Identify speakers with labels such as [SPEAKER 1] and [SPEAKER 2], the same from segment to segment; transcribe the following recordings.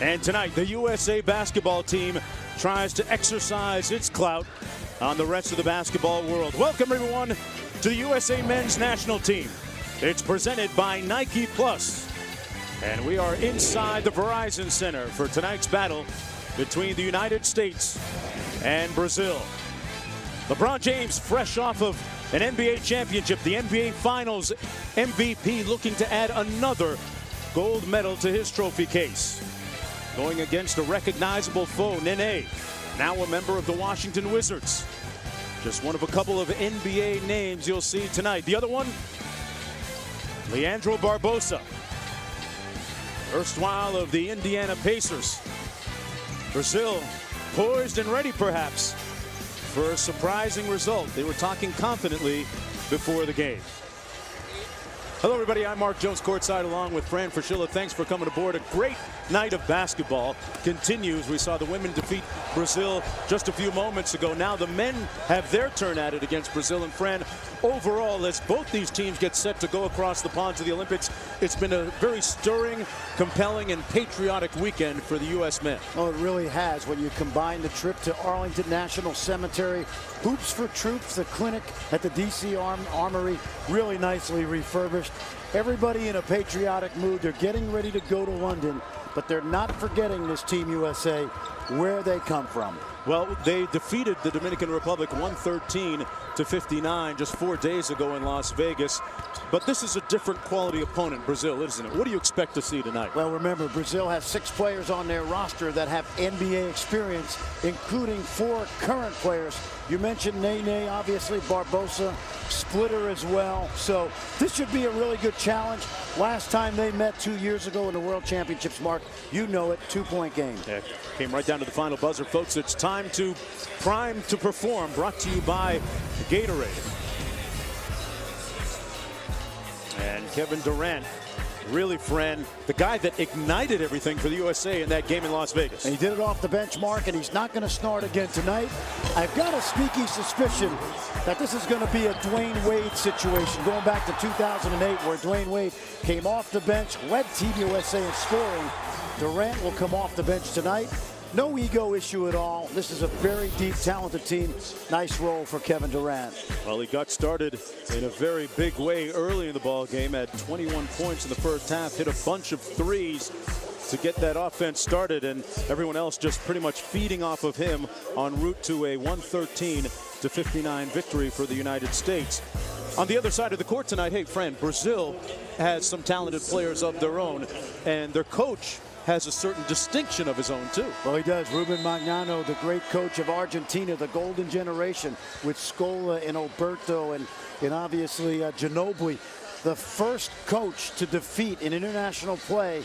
[SPEAKER 1] And tonight, the USA basketball team tries to exercise its clout on the rest of the basketball world. Welcome, everyone, to the USA men's national team. It's presented by Nike Plus. And we are inside the Verizon Center for tonight's battle between the United States and Brazil. LeBron James, fresh off of an NBA championship, the NBA Finals MVP, looking to add another gold medal to his trophy case. Going against a recognizable foe, Nene, now a member of the Washington Wizards. Just one of a couple of NBA names you'll see tonight. The other one, Leandro Barbosa, erstwhile of the Indiana Pacers. Brazil poised and ready, perhaps, for a surprising result. They were talking confidently before the game. Hello, everybody. I'm Mark Jones, courtside, along with Fran Fraschilla. Thanks for coming aboard. A great night of basketball continues. We saw the women defeat Brazil just a few moments ago. Now the men have their turn at it against Brazil. And Fran, overall, as both these teams get set to go across the pond to the Olympics, it's been a very stirring, compelling, and patriotic weekend for the U.S. men.
[SPEAKER 2] Oh, it really has. When you combine the trip to Arlington National Cemetery, Hoops for Troops, the clinic at the D.C. Armory, really nicely refurbished. Everybody in a patriotic mood. They're getting ready to go to London, but they're not forgetting this Team USA, where they come from.
[SPEAKER 1] Well, they defeated the Dominican Republic 113-59 just 4 days ago in Las Vegas. But this is a different quality opponent, Brazil, isn't it? What do you expect to see tonight?
[SPEAKER 2] Well, remember, Brazil has 6 players on their roster that have NBA experience, including 4 current players. You mentioned Nene, obviously, Barbosa, Splitter as well. So this should be a really good challenge. Last time they met 2 years ago in the World Championships, Mark, you know it, 2-point game.
[SPEAKER 1] Yeah, came right down to the final buzzer, folks. It's time to prime to perform, brought to you by Gatorade. And Kevin Durant, really, Fran, the guy that ignited everything for the USA in that game in Las Vegas.
[SPEAKER 2] And he did it off the bench, Mark, and he's not going to start again tonight. I've got a sneaky suspicion that this is going to be a Dwayne Wade situation, going back to 2008, where Dwayne Wade came off the bench, led Team USA in scoring. Durant will come off the bench tonight. No ego issue at all. This is a very deep, talented team. Nice role for Kevin Durant.
[SPEAKER 1] Well, he got started in a very big way early in the ball game, had 21 points in the first half, hit a bunch of threes to get that offense started, and everyone else just pretty much feeding off of him en route to a 113-59 victory for the United States. On the other side of the court tonight, hey, Fran, Brazil has some talented players of their own, and their coach has a certain distinction of his own, too.
[SPEAKER 2] Well, he does. Ruben Magnano, the great coach of Argentina, the golden generation, with Scola and Alberto and obviously Ginobili. The first coach to defeat in international play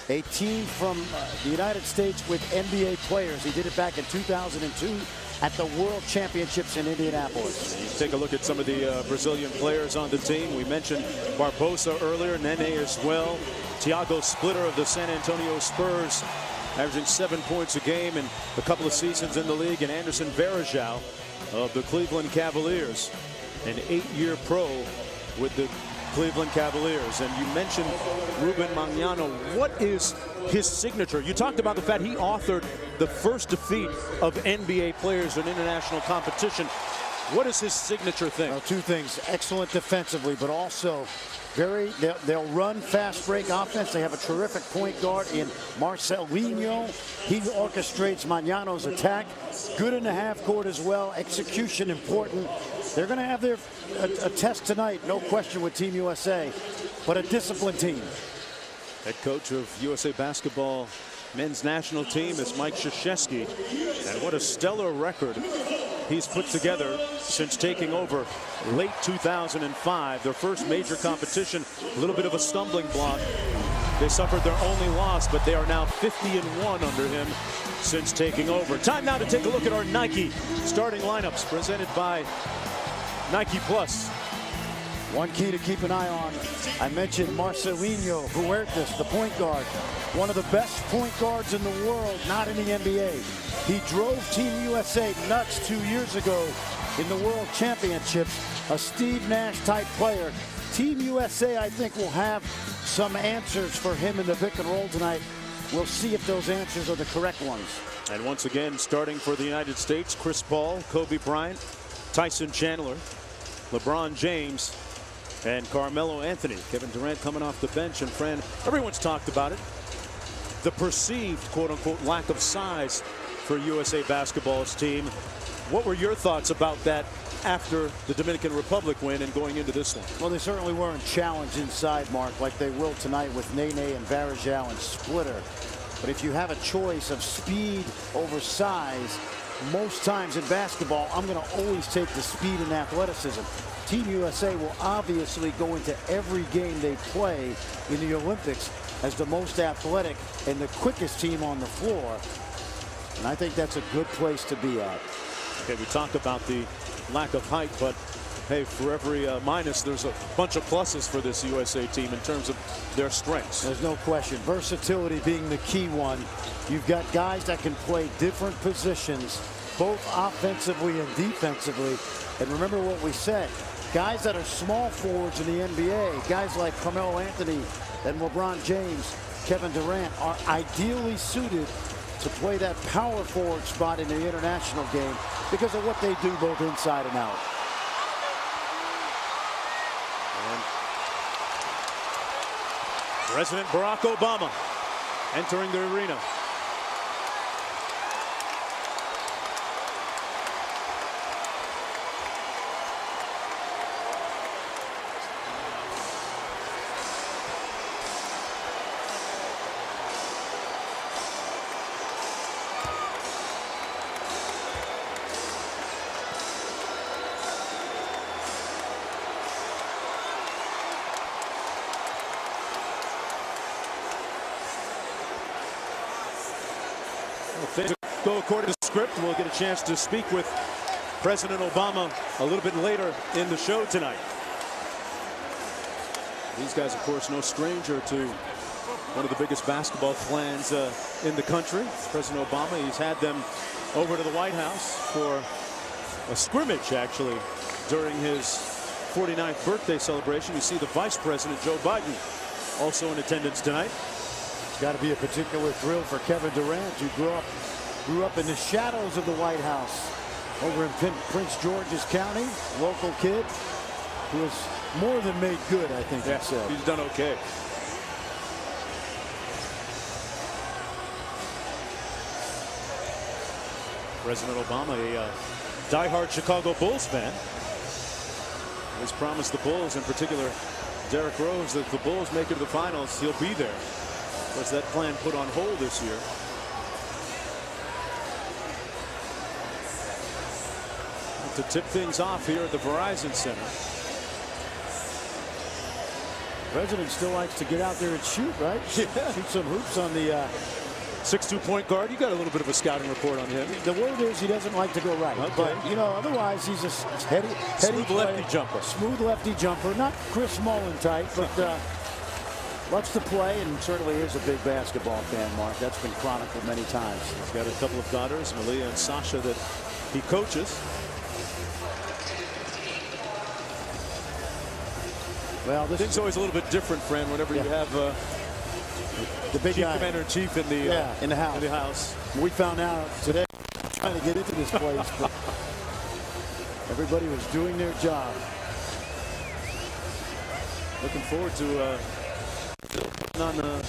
[SPEAKER 2] a team from the United States with NBA players. He did it back in 2002 at the World Championships in Indianapolis.
[SPEAKER 1] You take a look at some of the Brazilian players on the team. We mentioned Barbosa earlier, Nene as well. Thiago Splitter of the San Antonio Spurs, averaging 7 points a game in a couple of seasons in the league. And Anderson Varejao of the Cleveland Cavaliers, an 8-year pro with the Cleveland Cavaliers. And you mentioned Ruben Magnano. What is his signature? You talked about the fact he authored the first defeat of NBA players in international competition. What is his signature thing?
[SPEAKER 2] Well, 2 things. Excellent defensively, but also they'll run fast break offense. They have a terrific point guard in Marcelinho. He orchestrates Magnano's attack. Good in the half court as well. Execution important. They're going to have a test tonight, no question, with Team USA, but a disciplined team.
[SPEAKER 1] Head coach of USA basketball men's national team is Mike Krzyzewski, and what a stellar record he's put together since taking over late 2005, their first major competition. A little bit of a stumbling block. They suffered their only loss, but they are now 50-1 under him since taking over. Time now to take a look at our Nike starting lineups presented by Nike Plus.
[SPEAKER 2] One key to keep an eye on, I mentioned Marcelinho Huertas, the point guard. One of the best point guards in the world, not in the NBA. He drove Team USA nuts 2 years ago in the World Championships. A Steve Nash type player. Team USA, I think, will have some answers for him in the pick and roll tonight. we'll see if those answers are the correct ones.
[SPEAKER 1] And once again, starting for the United States, Chris Paul, Kobe Bryant, Tyson Chandler, LeBron James, and Carmelo Anthony. Kevin Durant coming off the bench. And Fran, everyone's talked about it. The perceived, quote-unquote, lack of size for USA Basketball's team. What were your thoughts about that after the Dominican Republic win and going into this one?
[SPEAKER 2] Well, they certainly weren't challenged inside, Mark, like they will tonight with Nene and Varejao and Splitter. But if you have a choice of speed over size, most times in basketball, I'm going to always take the speed and athleticism. Team USA will obviously go into every game they play in the Olympics as the most athletic and the quickest team on the floor. And I think that's a good place to be at.
[SPEAKER 1] Okay, we talked about the lack of height, but hey, for every minus, there's a bunch of pluses for this USA team in terms of their strengths.
[SPEAKER 2] There's no question. Versatility being the key one. You've got guys that can play different positions, both offensively and defensively. And remember what we said. Guys that are small forwards in the NBA, guys like Carmelo Anthony and LeBron James, Kevin Durant, are ideally suited to play that power forward spot in the international game because of what they do both inside and out.
[SPEAKER 1] And President Barack Obama entering the arena. Things go according to script. We'll get a chance to speak with President Obama a little bit later in the show tonight. These guys, of course, no stranger to one of the biggest basketball clans in the country. President Obama, he's had them over to the White House for a scrimmage, actually, during his 49th birthday celebration. You see the Vice President, Joe Biden, also in attendance tonight.
[SPEAKER 2] It's got to be a particular thrill for Kevin Durant, who grew up in the shadows of the White House over in Prince George's County. Local kid who has more than made good, I think.
[SPEAKER 1] Yeah, he's done okay. President Obama, a diehard Chicago Bulls fan, has promised the Bulls, in particular Derrick Rose, that if the Bulls make it to the finals, he'll be there. Was that plan put on hold this year? To tip things off here at the Verizon Center.
[SPEAKER 2] The president still likes to get out there and shoot, right?
[SPEAKER 1] Yeah.
[SPEAKER 2] Shoot some hoops on the
[SPEAKER 1] 6'2" point guard. You got a little bit of a scouting report on him.
[SPEAKER 2] The word is he doesn't like to go right.
[SPEAKER 1] Okay.
[SPEAKER 2] But, you know, otherwise he's a
[SPEAKER 1] smooth lefty jumper.
[SPEAKER 2] Smooth lefty jumper. Not Chris Mullin type, but loves to play and certainly is a big basketball fan, Mark. That's been chronicled many times.
[SPEAKER 1] He's got a couple of daughters, Malia and Sasha, that he coaches.
[SPEAKER 2] Well, this
[SPEAKER 1] thing's always a little bit different, Fran, whenever you have
[SPEAKER 2] the big
[SPEAKER 1] Chief
[SPEAKER 2] guy,
[SPEAKER 1] Commander-in-Chief in the house.
[SPEAKER 2] We found out today trying to get into this place, but everybody was doing their job.
[SPEAKER 1] Looking forward to on a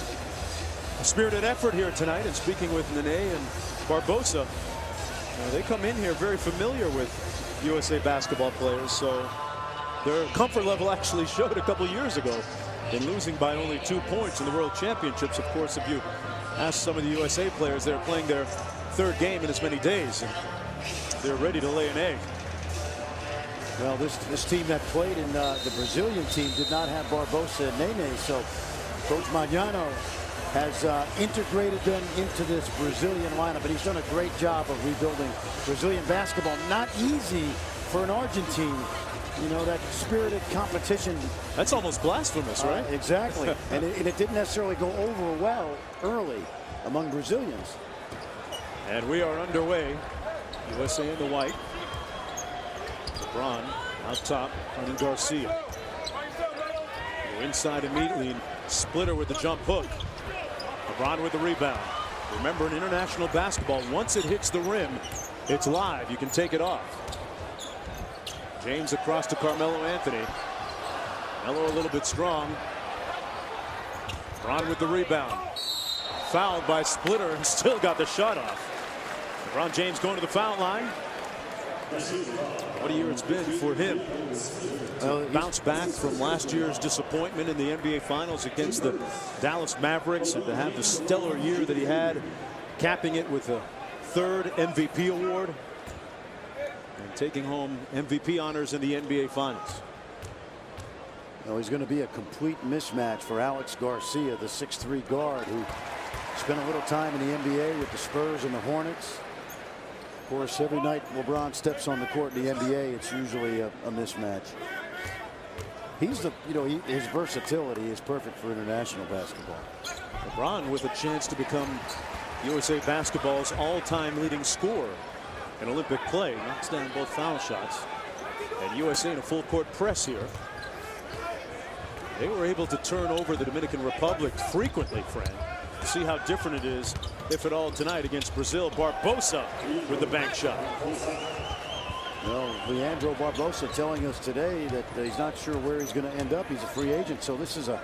[SPEAKER 1] spirited effort here tonight. And speaking with Nene and Barbosa, they come in here very familiar with USA basketball players, so their comfort level actually showed a couple years ago in losing by only 2 points in the World Championships. Of course, if you ask some of the USA players, they're playing their third game in as many days, and they're ready to lay an egg.
[SPEAKER 2] Well, this team that played in the Brazilian team did not have Barbosa and Nene, so Coach Magnano has integrated them into this Brazilian lineup, and he's done a great job of rebuilding Brazilian basketball. Not easy for an Argentine. You know, that spirited competition.
[SPEAKER 1] That's almost blasphemous, right?
[SPEAKER 2] Exactly. and it didn't necessarily go over well early among Brazilians.
[SPEAKER 1] And we are underway. USA in the white. LeBron out top, running Garcia. Go inside immediately. Splitter with the jump hook. LeBron with the rebound. Remember, in international basketball, once it hits the rim, it's live. You can take it off. James across to Carmelo Anthony. Melo a little bit strong. LeBron with the rebound. Fouled by Splitter and still got the shot off. LeBron James going to the foul line. What a year it's been for him. Bounce back from last year's disappointment in the NBA Finals against the Dallas Mavericks, and to have the stellar year that he had, capping it with a third MVP award and taking home MVP honors in the NBA Finals.
[SPEAKER 2] Well, he's going to be a complete mismatch for Alex Garcia, the 6'3" guard who spent a little time in the NBA with the Spurs and the Hornets. Of course, every night LeBron steps on the court in the NBA, it's usually a mismatch. He's the, his versatility is perfect for international basketball.
[SPEAKER 1] LeBron with a chance to become USA Basketball's all-time leading scorer in Olympic play. Knocks down both foul shots. And USA in a full court press here. They were able to turn over the Dominican Republic frequently, Fran. See how different it is, if at all, tonight against Brazil. Barbosa with the bank shot.
[SPEAKER 2] Well, Leandro Barbosa telling us today that he's not sure where he's going to end up. He's a free agent, so this is a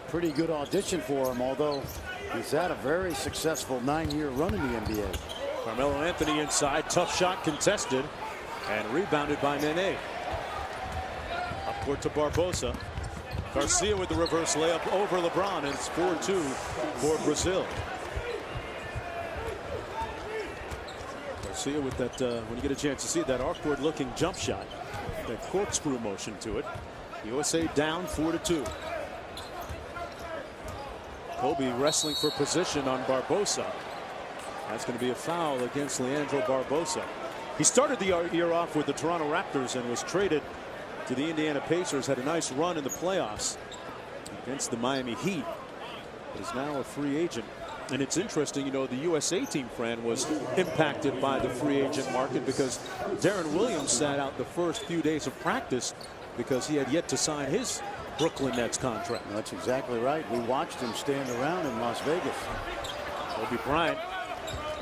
[SPEAKER 2] pretty good audition for him, although he's had a very successful 9-year run in the NBA.
[SPEAKER 1] Carmelo Anthony inside, tough shot contested and rebounded by Nene. Up court to Barbosa. Garcia with the reverse layup over LeBron, and it's 4-2 for Brazil. Garcia with that, when you get a chance to see that awkward looking jump shot, that corkscrew motion to it. USA down 4-2. Kobe wrestling for position on Barbosa. That's going to be a foul against Leandro Barbosa. He started the year off with the Toronto Raptors and was traded to the Indiana Pacers. Had a nice run in the playoffs against the Miami Heat, but is now a free agent. And it's interesting, the USA team, Fran, was impacted by the free agent market because Darren Williams sat out the first few days of practice because he had yet to sign his Brooklyn Nets contract.
[SPEAKER 2] That's exactly right. We watched him stand around in Las Vegas.
[SPEAKER 1] Kobe Bryant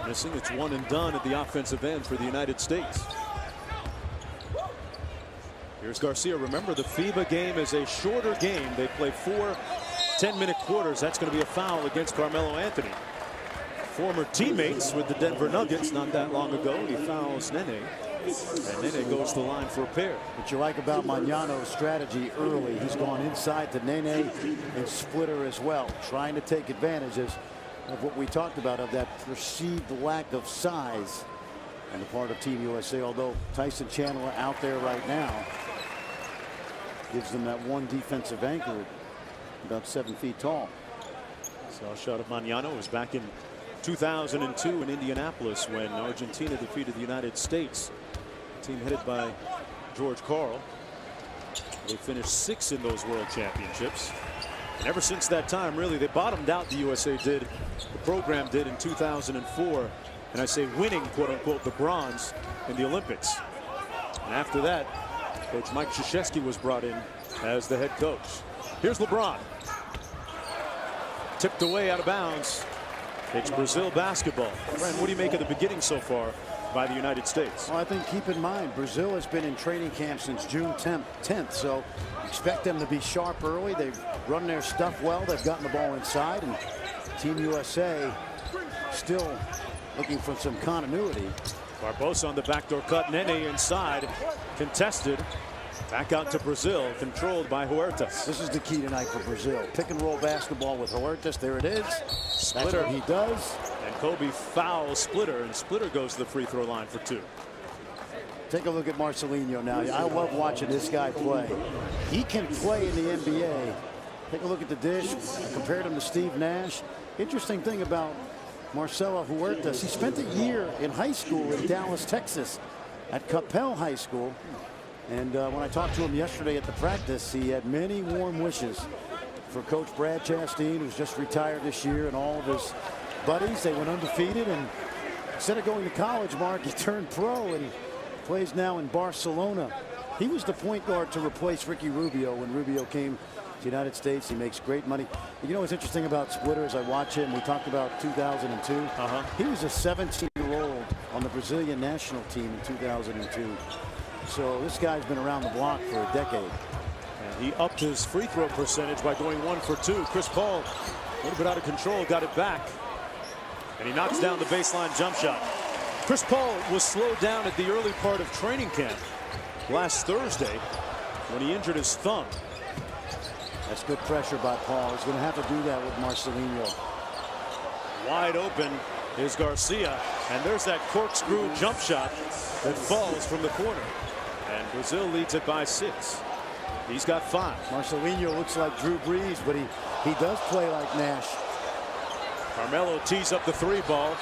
[SPEAKER 1] missing. It's one and done at the offensive end for the United States. Here's Garcia. Remember, the FIBA game is a shorter game. They play 4 10-minute quarters. That's going to be a foul against Carmelo Anthony. Former teammates with the Denver Nuggets not that long ago. He fouls Nene, and Nene goes to the line for a pair.
[SPEAKER 2] What you like about Magnano's strategy early, he's gone inside to Nene and Splitter as well, trying to take advantages of what we talked about, of that perceived lack of size on the part of Team USA, although Tyson Chandler out there right now gives them that one defensive anchor, about 7 feet tall.
[SPEAKER 1] Saw a shot of Magnano. Was back in 2002 in Indianapolis when Argentina defeated the United States. A team headed by George Karl. They finished 6th in those World Championships. And ever since that time, really, they bottomed out. The USA did, the program did, in 2004. And I say winning, quote unquote, the bronze in the Olympics. And after that, Coach Mike Krzyzewski was brought in as the head coach. Here's LeBron. Tipped away out of bounds. It's Brazil basketball. Fran, what do you make of the beginning so far by the United States?
[SPEAKER 2] Well, I think keep in mind, Brazil has been in training camp since June 10th, so expect them to be sharp early. They've run their stuff well. They've gotten the ball inside, and Team USA still looking for some continuity.
[SPEAKER 1] Barbosa on the backdoor cut. Nene inside. Contested. Back out to Brazil. Controlled by Huertas.
[SPEAKER 2] This is the key tonight for Brazil. Pick and roll basketball with Huertas. There it is.
[SPEAKER 1] Splitter.
[SPEAKER 2] That's what he does.
[SPEAKER 1] And Kobe fouls Splitter. And Splitter goes to the free throw line for 2.
[SPEAKER 2] Take a look at Marcelinho now. I love watching this guy play. He can play in the NBA. Take a look at the dish. I compared him to Steve Nash. Interesting thing about Marcelo Huertas, he spent a year in high school in Dallas, Texas at Capel High School. And when I talked to him yesterday at the practice, he had many warm wishes for Coach Brad Chastain, who's just retired this year, and all of his buddies. They went undefeated, and instead of going to college, Mark, he turned pro and plays now in Barcelona. He was the point guard to replace Ricky Rubio when Rubio came the United States. He makes great money. You know what's interesting about Splitter is I watch him. We talked about 2002. He was a 17-year-old on the Brazilian national team in 2002. So this guy's been around the block for a decade.
[SPEAKER 1] And he upped his free throw percentage by going 1 for 2. Chris Paul, a little bit out of control, got it back. And he knocks down the baseline jump shot. Chris Paul was slowed down at the early part of training camp last Thursday when he injured his thumb.
[SPEAKER 2] That's good pressure by Paul. He's going to have to do that with Marcelinho.
[SPEAKER 1] Wide open is Garcia, and there's that corkscrew jump shot that falls from the corner. And Brazil leads it by 6. He's got 5.
[SPEAKER 2] Marcelinho looks like Drew Brees, but he does play like Nash.
[SPEAKER 1] Carmelo tees up the 3 ball.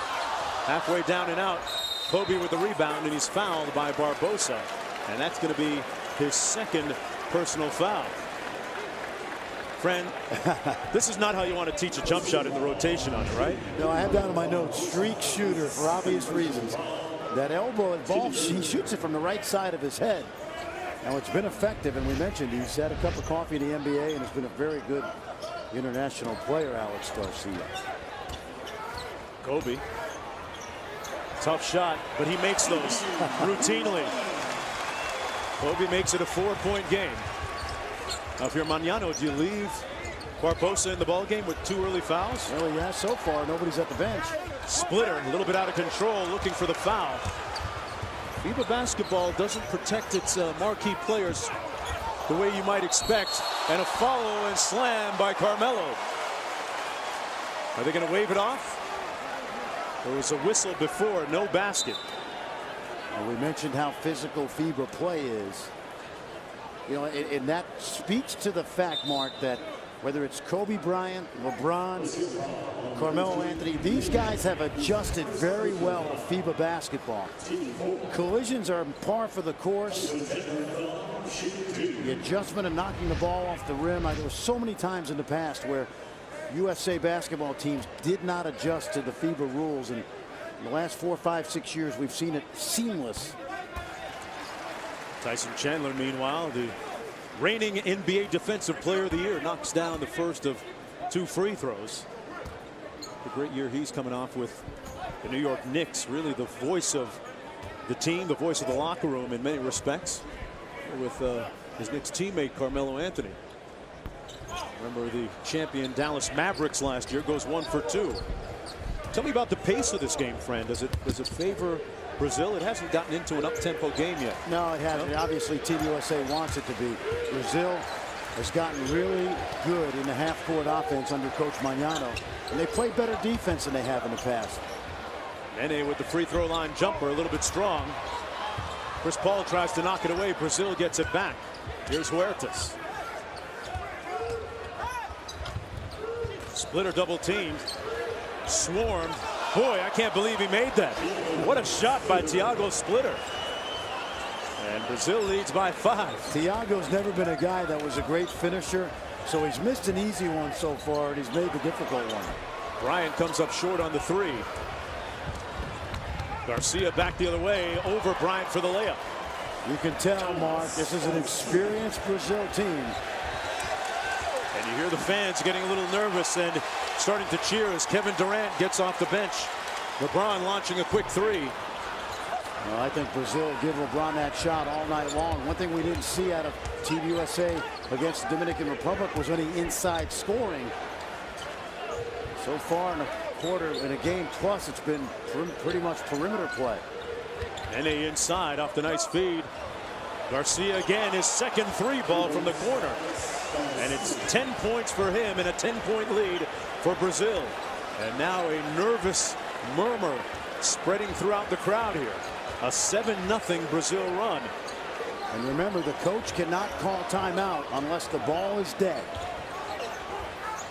[SPEAKER 1] Halfway down and out. Kobe with the rebound, and he's fouled by Barbosa. And that's going to be his 2nd personal foul. Friend, this is not how you want to teach a jump shot in the rotation on it, right?
[SPEAKER 2] No, I have down in my notes, streak shooter for obvious reasons. That elbow involved, he shoots it from the right side of his head. Now, it's been effective, and we mentioned he's had a cup of coffee in the NBA and has been a very good international player, Alex Garcia.
[SPEAKER 1] Kobe. Tough shot, but he makes those routinely. Kobe makes it a 4-point game. Now, if you're Mañano, do you leave Barbosa in the ballgame with 2 early fouls?
[SPEAKER 2] Well, yeah, so far, nobody's at the bench.
[SPEAKER 1] Splitter, a little bit out of control, looking for the foul. FIBA basketball doesn't protect its marquee players the way you might expect. And a follow and slam by Carmelo. Are they going to wave it off? There was a whistle before, no basket.
[SPEAKER 2] And we mentioned how physical FIBA play is. You know, and that speaks to the fact, Mark, that whether it's Kobe Bryant, LeBron, Carmelo Anthony, these guys have adjusted very well to FIBA basketball. Collisions are par for the course. The adjustment of knocking the ball off the rim. There were so many times in the past where USA basketball teams did not adjust to the FIBA rules, and in the last 4, 5, 6 years we've seen it seamless.
[SPEAKER 1] Tyson Chandler, meanwhile, the reigning NBA Defensive Player of the Year, knocks down the first of 2 free throws. The great year he's coming off with the New York Knicks, really the voice of the team, the voice of the locker room in many respects, with his Knicks teammate Carmelo Anthony. Remember the champion Dallas Mavericks last year, goes 1 for 2. Tell me about the pace of this game, friend. Does it favor Brazil? It hasn't gotten into an up-tempo game yet.
[SPEAKER 2] No, it hasn't. Obviously, Team USA wants it to be. Brazil has gotten really good in the half-court offense under Coach Mañano, and they play better defense than they have in the past.
[SPEAKER 1] Nene with the free throw line jumper, a little bit strong. Chris Paul tries to knock it away. Brazil gets it back. Here's Huertas. Splitter double teamed. Swarmed. Boy, I can't believe he made that. What a shot by Thiago Splitter. And Brazil leads by 5.
[SPEAKER 2] Thiago's never been a guy that was a great finisher, so he's missed an easy one so far, and he's made the difficult one.
[SPEAKER 1] Bryant comes up short on the 3. Garcia back the other way, over Bryant for the layup.
[SPEAKER 2] You can tell, Mark, this is an experienced Brazil team.
[SPEAKER 1] And you hear the fans getting a little nervous and starting to cheer as Kevin Durant gets off the bench. LeBron launching a quick 3.
[SPEAKER 2] Well, I think Brazil will give LeBron that shot all night long. One thing we didn't see out of Team USA against the Dominican Republic was any inside scoring. So far in the quarter, in a game plus, it's been pretty much perimeter play.
[SPEAKER 1] Nene inside off the nice feed. Garcia again, his second 3 ball from the corner. And it's 10 points for him and a 10-point lead for Brazil. And now a nervous murmur spreading throughout the crowd here. A 7-0 Brazil run.
[SPEAKER 2] And remember, the coach cannot call timeout unless the ball is dead.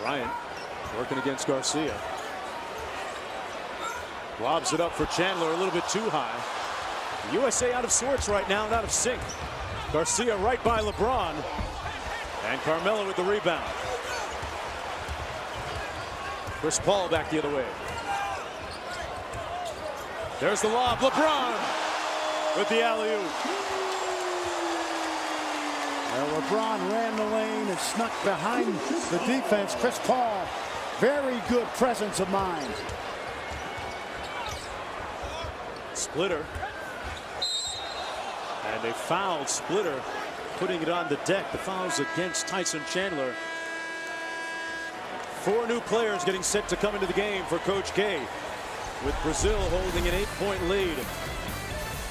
[SPEAKER 1] Bryant working against Garcia. Lobs it up for Chandler, a little bit too high. USA out of sorts right now and out of sync. Garcia right by LeBron. And Carmelo with the rebound. Chris Paul back the other way. There's the lob. LeBron with the alley-oop.
[SPEAKER 2] Well, LeBron ran the lane and snuck behind the defense. Chris Paul, very good presence of mind.
[SPEAKER 1] Splitter. And they fouled Splitter, putting it on the deck. The foul's against Tyson Chandler. 4 new players getting set to come into the game for Coach K, with Brazil holding an 8-point lead.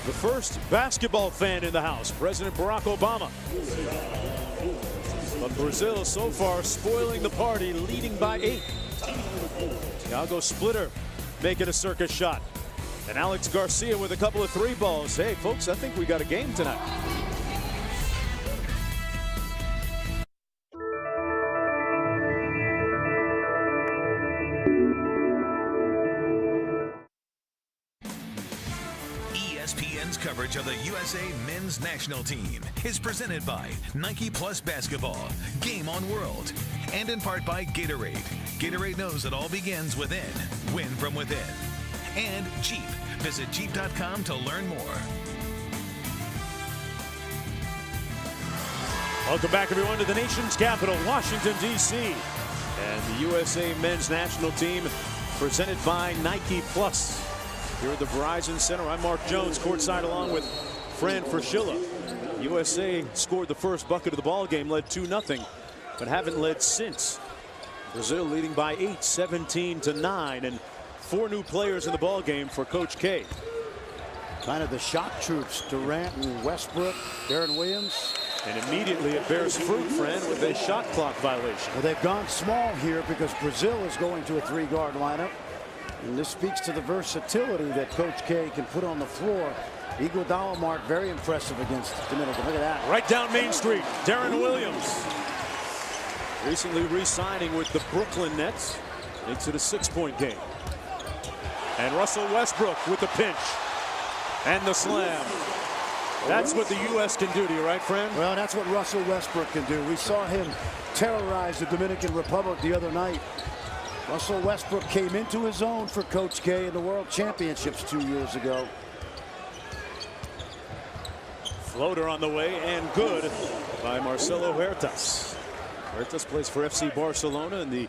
[SPEAKER 1] The first basketball fan in the house, President Barack Obama. But Brazil so far spoiling the party, leading by 8. Thiago Splitter making a circus shot. And Alex Garcia with a couple of 3 balls. Hey, folks, I think we got a game tonight.
[SPEAKER 3] ESPN's coverage of the USA men's national team is presented by Nike Plus Basketball, Game On World, and in part by Gatorade. Gatorade knows it all begins within. Win from within. And Jeep. Visit Jeep.com to learn more.
[SPEAKER 1] Welcome back, everyone, to the nation's capital, Washington, D.C. And the USA men's national team presented by Nike Plus. Here at the Verizon Center, I'm Mark Jones, courtside along with Fran Fraschilla. USA scored the first bucket of the ball game, led 2-0, but haven't led since. Brazil leading by 8, 17-9, and 4 new players in the ball game for Coach K.
[SPEAKER 2] Kind of the shock troops, Durant and Westbrook, Deron Williams.
[SPEAKER 1] And immediately it bears fruit, Fran, with a shot clock violation.
[SPEAKER 2] Well, they've gone small here because Brazil is going to a 3-guard lineup. And this speaks to the versatility that Coach K can put on the floor. Iguodala mark very impressive against Dominican. Look at that.
[SPEAKER 1] Right down Main Street, Deron Williams. Recently re-signing with the Brooklyn Nets. Makes it a 6-point game. And Russell Westbrook with the pinch. And the slam. That's what the U.S. can do to you, right, Fran?
[SPEAKER 2] Well, that's what Russell Westbrook can do. We saw him terrorize the Dominican Republic the other night. Russell Westbrook came into his own for Coach K in the World Championships 2 years ago.
[SPEAKER 1] Floater on the way, and good by Marcelo Huertas. Huertas plays for FC Barcelona, and the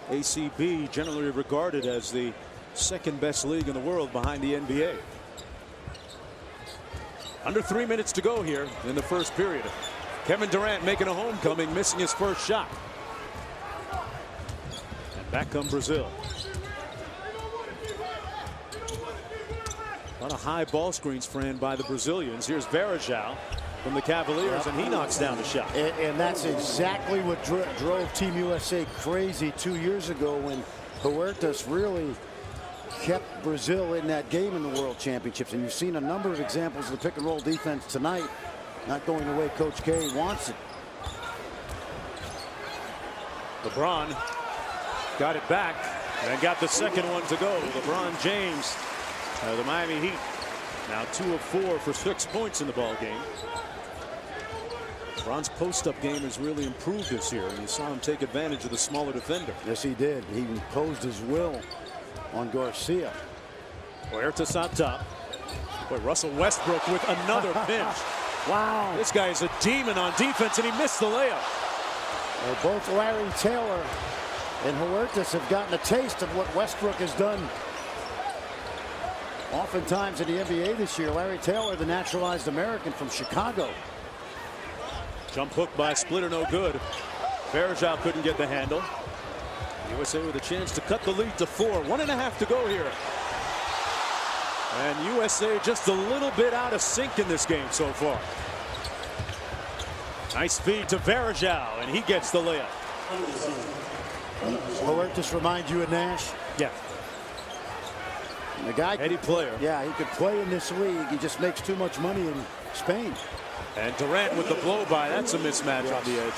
[SPEAKER 1] ACB generally regarded as the second best league in the world behind the NBA. Under 3 minutes to go here in the first period. Kevin Durant making a homecoming, missing his first shot. And back come Brazil. A lot of high ball screens, Fran, by the Brazilians. Here's Varejao from the Cavaliers, and he knocks down the shot.
[SPEAKER 2] And that's exactly what drove Team USA crazy 2 years ago, when Huertas really kept Brazil in that game in the World Championships. And you've seen a number of examples of the pick and roll defense tonight, not going the way Coach K wants it.
[SPEAKER 1] LeBron got it back and got the second one to go. LeBron James, the Miami Heat, now 2 of 4 for 6 points in the ball game. LeBron's post-up game has really improved this year, and you saw him take advantage of the smaller defender.
[SPEAKER 2] Yes, he did. He imposed his will on Garcia.
[SPEAKER 1] Huertas on top. Boy, Russell Westbrook with another pinch.
[SPEAKER 2] Wow.
[SPEAKER 1] This guy is a demon on defense, and he missed the layup.
[SPEAKER 2] Well, both Larry Taylor and Huertas have gotten a taste of what Westbrook has done oftentimes in the NBA this year. Larry Taylor, the naturalized American from Chicago.
[SPEAKER 1] Jump hook by Splitter, no good. Varejao couldn't get the handle. USA with a chance to cut the lead to 4. 1.5 to go here. And USA just a little bit out of sync in this game so far. Nice feed to Varejao, and he gets the layup.
[SPEAKER 2] Huertas reminds you of Nash?
[SPEAKER 1] Yeah.
[SPEAKER 2] The guy,
[SPEAKER 1] Heady player.
[SPEAKER 2] Yeah, he could play in this league. He just makes too much money in Spain.
[SPEAKER 1] And Durant with the blow-by. That's a mismatch on the edge.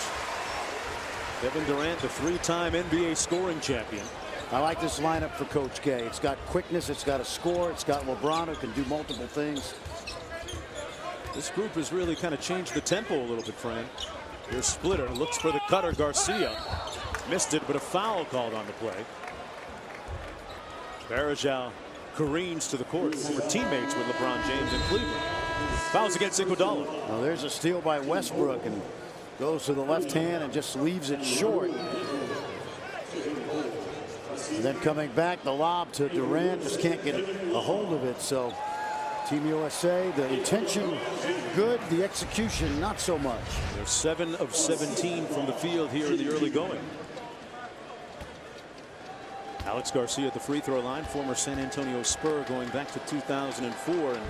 [SPEAKER 1] Kevin Durant, the 3-time NBA scoring champion.
[SPEAKER 2] I like this lineup for Coach K. It's got quickness, it's got a score, it's got LeBron who can do multiple things.
[SPEAKER 1] This group has really kind of changed the tempo a little bit, Fran. Here's Splitter, looks for the cutter. Garcia missed it, but a foul called on the play. Varejao careens to the court. Former teammates with LeBron James in Cleveland. Fouls against Iguodala.
[SPEAKER 2] Well, there's a steal by Westbrook, and Goes to the left hand and just leaves it short. And then coming back, the lob to Durant, just can't get a hold of it. So Team USA, the intention good, the execution not so much.
[SPEAKER 1] They're 7 of 17 from the field here in the early going. Alex Garcia at the free throw line, former San Antonio Spur going back to 2004 and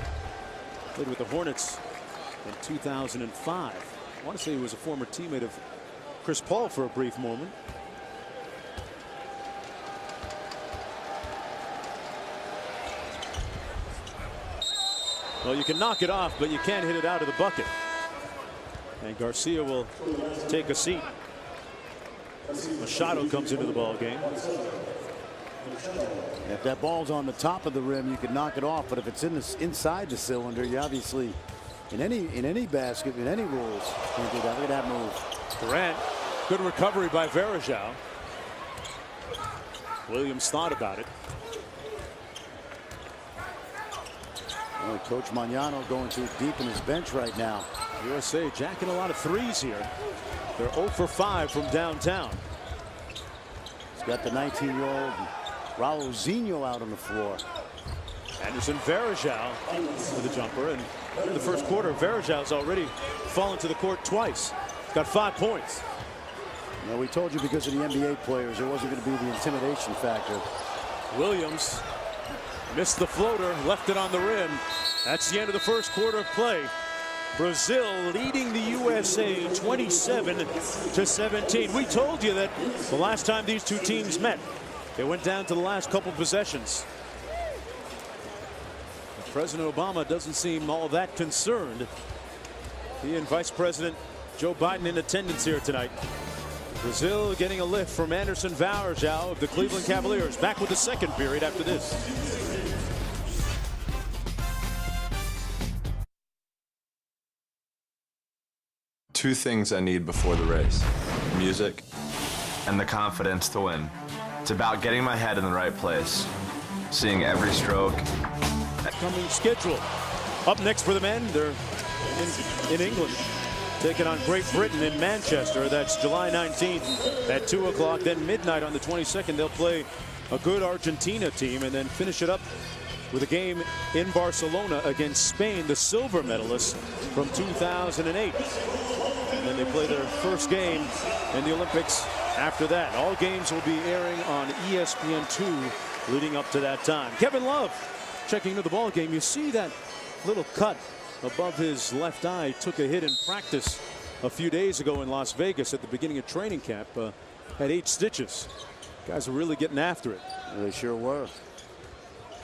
[SPEAKER 1] played with the Hornets in 2005. I want to say he was a former teammate of Chris Paul for a brief moment. Well, you can knock it off, but you can't hit it out of the bucket. And Garcia will take a seat. Machado comes into the ball game.
[SPEAKER 2] If that ball's on the top of the rim, you can knock it off. But if it's inside the cylinder, you obviously, in any basket, in any rules, can't do that. Look at that move.
[SPEAKER 1] Durant, good recovery by Varejao. Williams thought about it.
[SPEAKER 2] Oh, Coach Magnano going too deep in his bench right now.
[SPEAKER 1] USA jacking a lot of threes here. They're 0 for 5 from downtown.
[SPEAKER 2] He's got the 19-year-old Raul Zinho out on the floor.
[SPEAKER 1] Anderson Varejao with the jumper, and in the first quarter, Varejao's already fallen to the court twice. He's got 5 points.
[SPEAKER 2] You know, we told you because of the NBA players, there wasn't going to be the intimidation factor.
[SPEAKER 1] Williams missed the floater, left it on the rim. That's the end of the first quarter of play. Brazil leading the USA 27-17. We told you that the last time these two teams met, they went down to the last couple possessions. But President Obama doesn't seem all that concerned. He and Vice President Joe Biden in attendance here tonight. Brazil getting a lift from Anderson Varejao of the Cleveland Cavaliers. Back with the second period after this.
[SPEAKER 4] Two things I need before the race: music and the confidence to win. It's about getting my head in the right place, seeing every stroke.
[SPEAKER 1] Coming schedule. Up next for the men, they're in England, taking on Great Britain in Manchester. That's July 19th at 2 o'clock. Then midnight on the 22nd, they'll play a good Argentina team and then finish it up with a game in Barcelona against Spain, the silver medalists from 2008. And then they play their first game in the Olympics after that. All games will be airing on ESPN2 leading up to that time. Kevin Love checking into the ball game. You see that little cut above his left eye. Took a hit in practice a few days ago in Las Vegas at the beginning of training camp. Had 8 stitches. Guys are really getting after it.
[SPEAKER 2] They sure were.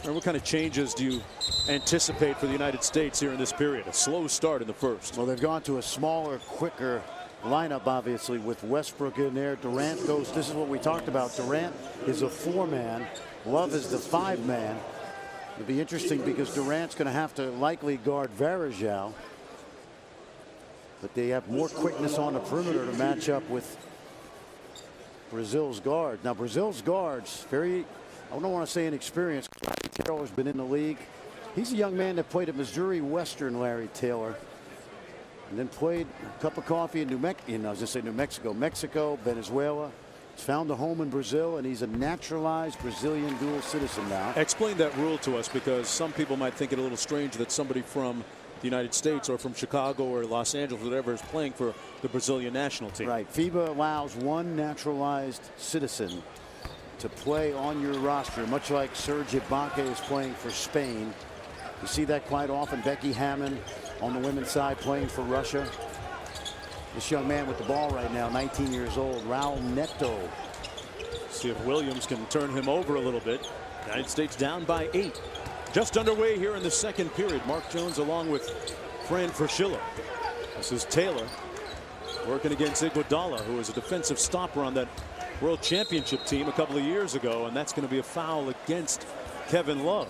[SPEAKER 1] And what kind of changes do you anticipate for the United States here in this period? A slow start in the first.
[SPEAKER 2] Well, they've gone to a smaller, quicker lineup, obviously, with Westbrook in there. Durant goes, this is what we talked about. Durant is a 4-man. Love is the 5-man. It'll be interesting because Durant's going to have to likely guard Varejao. But they have more quickness on the perimeter to match up with Brazil's guard. Now, Brazil's guards, very, I don't want to say inexperienced. Larry Taylor's been in the league. He's a young man that played at Missouri Western, Larry Taylor. And then played a cup of coffee in New Mexico, Venezuela. He's found a home in Brazil, and he's a naturalized Brazilian dual citizen now.
[SPEAKER 1] Explain that rule to us, because some people might think it a little strange that somebody from the United States or from Chicago or Los Angeles, whatever, is playing for the Brazilian national team.
[SPEAKER 2] Right. FIBA allows one naturalized citizen to play on your roster, much like Serge Ibaka is playing for Spain. You see that quite often. Becky Hammon on the women's side playing for Russia. This young man with the ball right now, 19 years old, Raul Neto.
[SPEAKER 1] See if Williams can turn him over a little bit. United States down by 8. Just underway here in the second period. Mark Jones along with Fran Fraschilla. This is Taylor working against Iguodala, who is a defensive stopper on that World Championship team a couple of years ago, and that's going to be a foul against Kevin Love.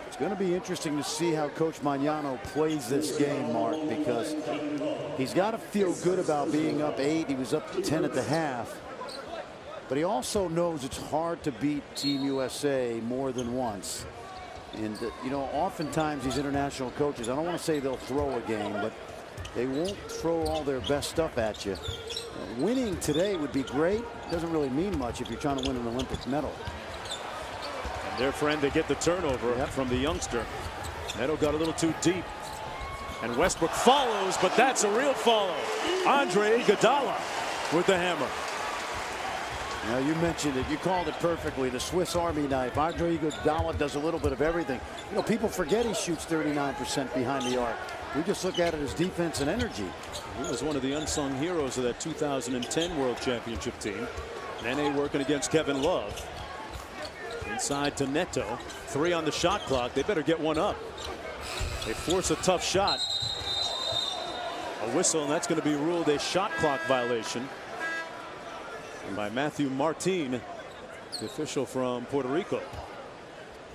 [SPEAKER 2] It's going to be interesting to see how Coach Magnano plays this game, Mark, because he's got to feel good about being up 8. He was up 10 at the half. But he also knows it's hard to beat Team USA more than once. And, you know, oftentimes these international coaches, I don't want to say they'll throw a game, but They won't throw all their best stuff at you. Winning today would be great. Doesn't really mean much if you're trying to win an Olympic medal.
[SPEAKER 1] And their friend, they get the turnover from the youngster. Neto got a little too deep. And Westbrook follows, but that's a real follow. Andre Iguodala with the hammer.
[SPEAKER 2] Now, you mentioned it. You called it perfectly. The Swiss Army knife. Andre Iguodala does a little bit of everything. You know, people forget he shoots 39% behind the arc. We just look at it as defense and energy.
[SPEAKER 1] He was one of the unsung heroes of that 2010 World Championship team. Nene working against Kevin Love. Inside to Neto. 3 on the shot clock. They better get one up. They force a tough shot. A whistle, and that's going to be ruled a shot clock violation by Matthew Martin, the official from Puerto Rico.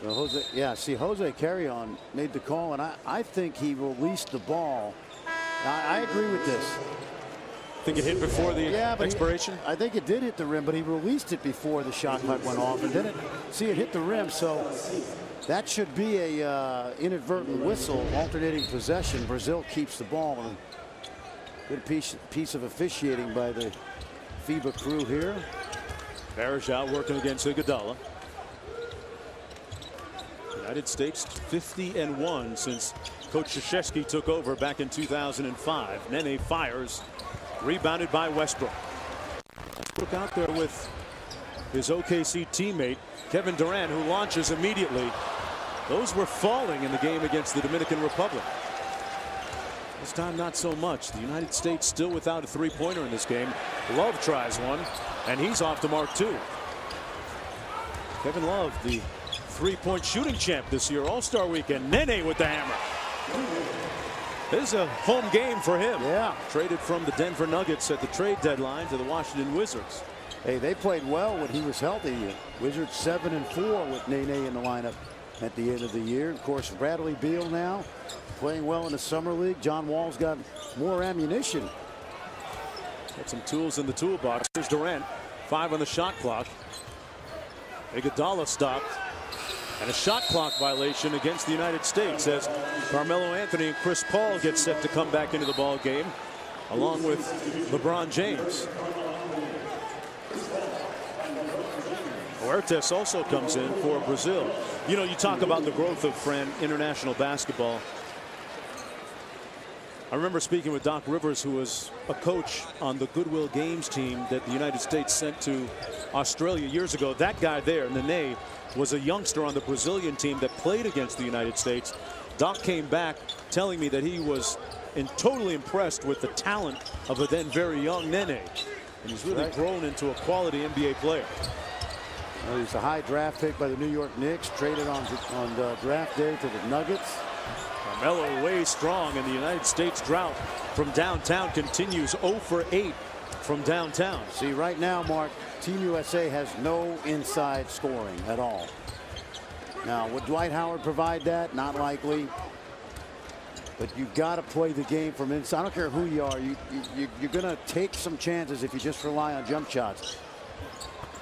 [SPEAKER 2] Well, Jose Carrion made the call, and I think he released the ball. I agree with this.
[SPEAKER 1] Think it hit before the expiration?
[SPEAKER 2] I think it did hit the rim, but he released it before the shot clock went off, and then it hit the rim. So that should be a inadvertent whistle, alternating possession. Brazil keeps the ball. And good piece of officiating by the FIBA crew here.
[SPEAKER 1] Varejao working against Iguodala. United States 50-1 since Coach Krzyzewski took over back in 2005. Nene fires, rebounded by Westbrook. Westbrook out there with his OKC teammate Kevin Durant, who launches immediately. Those were falling in the game against the Dominican Republic. This time not so much. The United States still without a three-pointer in this game. Love tries one, and he's off the mark too. Kevin Love, the three-point shooting champ this year, All-Star Weekend. Nene with the hammer. This is a home game for him.
[SPEAKER 2] Yeah.
[SPEAKER 1] Traded from the Denver Nuggets at the trade deadline to the Washington Wizards.
[SPEAKER 2] Hey, they played well when he was healthy. Wizards 7-4 with Nene in the lineup at the end of the year. Of course, Bradley Beal now playing well in the summer league. John Wall's got more ammunition.
[SPEAKER 1] Got some tools in the toolbox. Here's Durant. 5 on the shot clock. Iguodala stopped. And a shot clock violation against the United States as Carmelo Anthony and Chris Paul get set to come back into the ball game, along with LeBron James. Huertas also comes in for Brazil. You know, you talk about the growth of international basketball. I remember speaking with Doc Rivers, who was a coach on the Goodwill Games team that the United States sent to Australia years ago. That guy there, Nene, was a youngster on the Brazilian team that played against the United States. Doc came back telling me that he was totally impressed with the talent of a then very young Nene. And he's really grown into a quality NBA player.
[SPEAKER 2] Well, he's a high draft pick by the New York Knicks, traded on draft day to the Nuggets.
[SPEAKER 1] Carmelo way strong, and the United States drought from downtown continues. 0 for 8 from downtown.
[SPEAKER 2] See, right now, Mark, Team USA has no inside scoring at all. Now, would Dwight Howard provide that? Not likely. But you've got to play the game from inside. I don't care who you are. You're going to take some chances if you just rely on jump shots.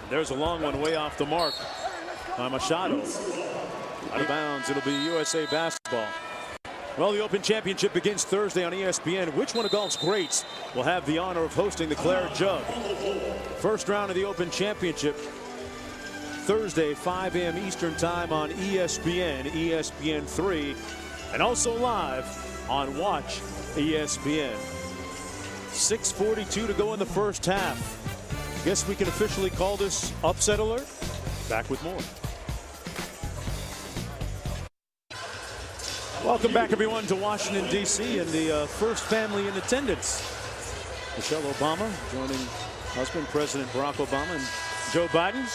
[SPEAKER 1] There's a long one way off the mark by Machado. Out of bounds. It'll be USA basketball. Well, the Open Championship begins Thursday on ESPN. Which one of golf's greats will have the honor of hosting the Claret Jug? First round of the Open Championship Thursday, 5 a.m. Eastern time on ESPN, ESPN3, and also live on Watch ESPN. 6:42 to go in the first half. Guess we can officially call this upset alert. Back with more. Welcome back, everyone, to Washington, D.C. and the first family in attendance. Michelle Obama joining husband, President Barack Obama, and Joe Biden.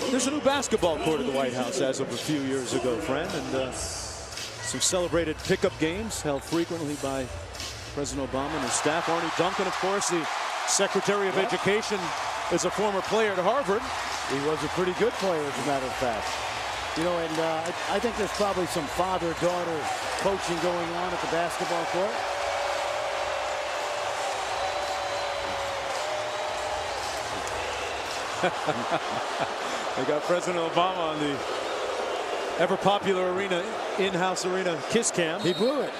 [SPEAKER 1] There's a new basketball court at the White House as of a few years ago, friend, and some celebrated pickup games held frequently by President Obama and his staff. Arnie Duncan, of course, the Secretary of Education, is a former player at Harvard.
[SPEAKER 2] He was a pretty good player, as a matter of fact. You know, and I think there's probably some father-daughter coaching going on at the basketball court.
[SPEAKER 1] They got President Obama on the ever-popular in-house arena kiss cam.
[SPEAKER 2] He blew it.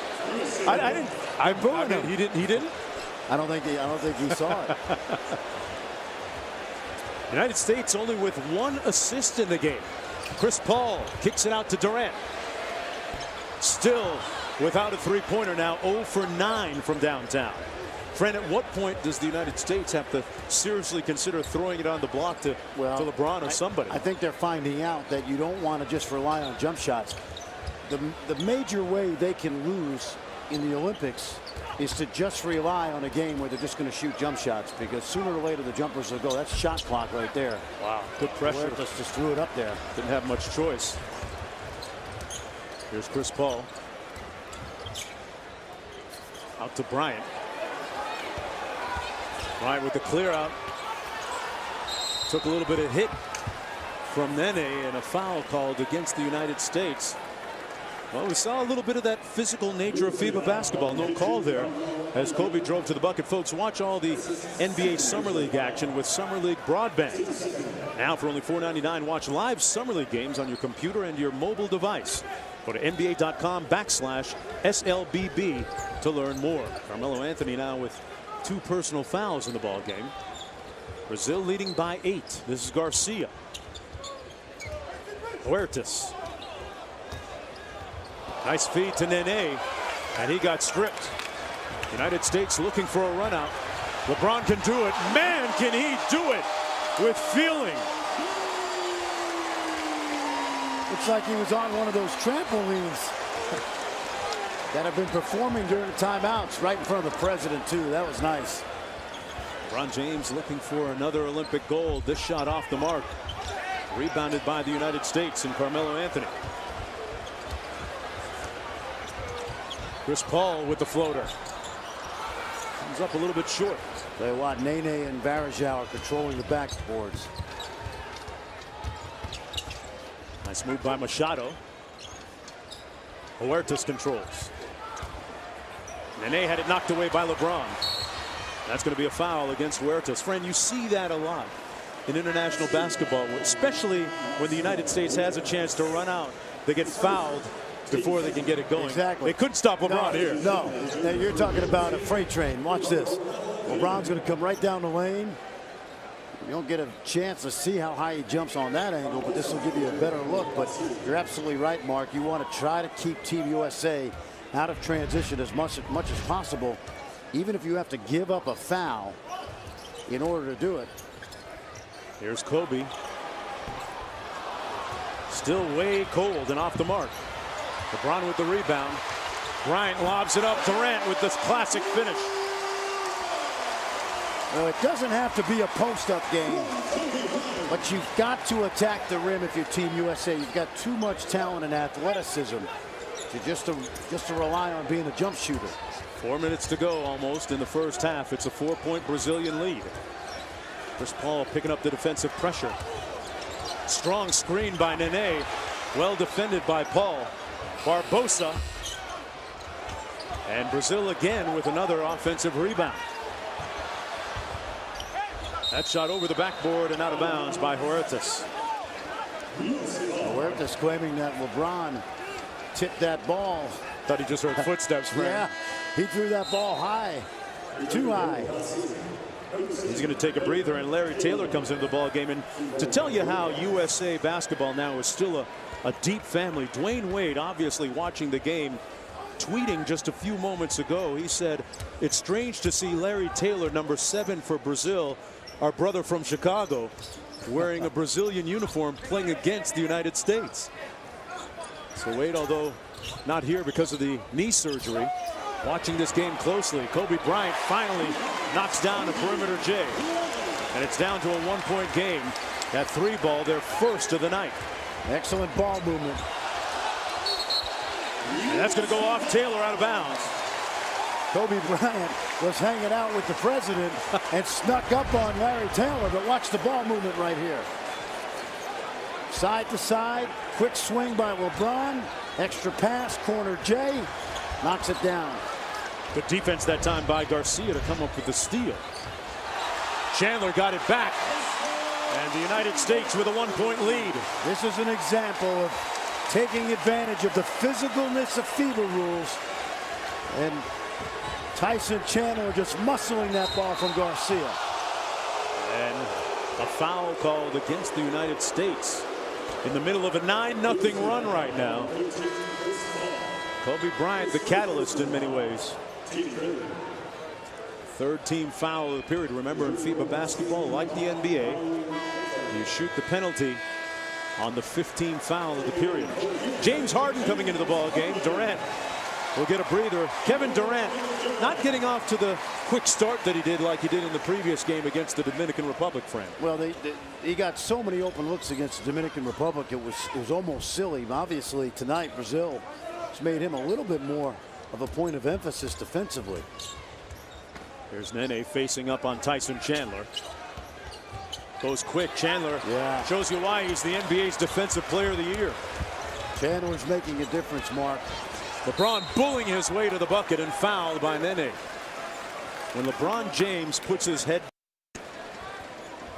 [SPEAKER 1] I didn't.
[SPEAKER 2] I booed him.
[SPEAKER 1] He didn't.
[SPEAKER 2] I don't think he saw it.
[SPEAKER 1] United States only with 1 assist in the game. Chris Paul kicks it out to Durant. Still without a three-pointer now, 0 for 9 from downtown. Fran, at what point does the United States have to seriously consider throwing it on the block to LeBron or somebody?
[SPEAKER 2] I think they're finding out that you don't want to just rely on jump shots. The major way they can lose in the Olympics is to just rely on a game where they're just going to shoot jump shots, because sooner or later the jumpers will go. That's shot clock right there.
[SPEAKER 1] Wow, good pressure.
[SPEAKER 2] Just threw it up there.
[SPEAKER 1] Didn't have much choice. Here's Chris Paul. Out to Bryant. Bryant with the clear out. Took a little bit of hit from Nene, and a foul called against the United States. Well, we saw a little bit of that physical nature of FIBA basketball. No call there as Kobe drove to the bucket. Folks, watch all the NBA Summer League action with Summer League broadband. Now for only $4.99, watch live Summer League games on your computer and your mobile device. Go to NBA.com/SLBB to learn more. Carmelo Anthony now with 2 personal fouls in the ball game. Brazil leading by 8. This is Garcia. Huertas. Nice feed to Nene, and he got stripped. United States looking for a run out. LeBron can do it. Man, can he do it with feeling.
[SPEAKER 2] Looks like he was on one of those trampolines that have been performing during the timeouts right in front of the president, too. That was nice.
[SPEAKER 1] LeBron James looking for another Olympic gold. This shot off the mark. Rebounded by the United States and Carmelo Anthony. Chris Paul with the floater. Comes up a little bit short.
[SPEAKER 2] Tell you what, Nene and Varejao are controlling the backboards.
[SPEAKER 1] Nice move by Machado. Huertas controls. Nene had it knocked away by LeBron. That's going to be a foul against Huertas. Friend, you see that a lot in international basketball, especially when the United States has a chance to run out. They get fouled before they can get it going.
[SPEAKER 2] Exactly.
[SPEAKER 1] They couldn't stop LeBron here.
[SPEAKER 2] No, now you're talking about a freight train. Watch this. LeBron's going to come right down the lane. You don't get a chance to see how high he jumps on that angle, but this will give you a better look. But you're absolutely right, Mark. You want to try to keep Team USA out of transition as much as possible, even if you have to give up a foul in order to do it.
[SPEAKER 1] Here's Kobe. Still way cold and off the mark. LeBron with the rebound. Bryant lobs it up. Durant with this classic finish.
[SPEAKER 2] Well, it doesn't have to be a post-up game, but you've got to attack the rim if you're Team USA. You've got too much talent and athleticism to just rely on being a jump shooter.
[SPEAKER 1] 4 minutes to go almost in the first half. It's a 4-point Brazilian lead. Chris Paul picking up the defensive pressure. Strong screen by Nene. Well defended by Paul. Barbosa. And Brazil again with another offensive rebound. That shot over the backboard and out of bounds by Huertas.
[SPEAKER 2] Huertas claiming that LeBron tipped that ball.
[SPEAKER 1] Thought he just heard footsteps.
[SPEAKER 2] Yeah, he threw that ball high, too high.
[SPEAKER 1] He's going to take a breather, and Larry Taylor comes into the ball game. And to tell you how USA basketball now is still a deep family, Dwayne Wade obviously watching the game, tweeting just a few moments ago. He said, "It's strange to see Larry Taylor, number 7 for Brazil, our brother from Chicago, wearing a Brazilian uniform playing against the United States." So Wade, although not here because of the knee surgery, watching this game closely. Kobe Bryant finally knocks down a perimeter J. And it's down to a 1-point game. That 3-ball, their first of the night.
[SPEAKER 2] Excellent ball movement.
[SPEAKER 1] And that's going to go off Taylor out of bounds.
[SPEAKER 2] Kobe Bryant was hanging out with the president and snuck up on Larry Taylor, but watch the ball movement right here. Side to side, quick swing by LeBron, extra pass, corner J, knocks it down.
[SPEAKER 1] Good defense that time by Garcia to come up with the steal. Chandler got it back, and the United States with a 1-point lead.
[SPEAKER 2] This is an example of taking advantage of the physicalness of FIBA rules And Tyson Chandler just muscling that ball from Garcia.
[SPEAKER 1] And a foul called against the United States in the middle of a 9-0 run right now. Kobe Bryant, the catalyst in many ways. Third team foul of the period. Remember, in FIBA basketball, like the NBA, you shoot the penalty on the 15th foul of the period. James Harden coming into the ball game. Durant will get a breather. Kevin Durant not getting off to the quick start that he did like he did in the previous game against the Dominican Republic, friend.
[SPEAKER 2] Well, he got so many open looks against the Dominican Republic. It was almost silly. Obviously, tonight, Brazil has made him a little bit more of a point of emphasis defensively.
[SPEAKER 1] Here's Nene facing up on Tyson Chandler. Goes quick. Chandler shows you why he's the NBA's Defensive Player of the Year.
[SPEAKER 2] Chandler's making a difference, Mark.
[SPEAKER 1] LeBron bullying his way to the bucket and fouled by Nene. When LeBron James puts his head,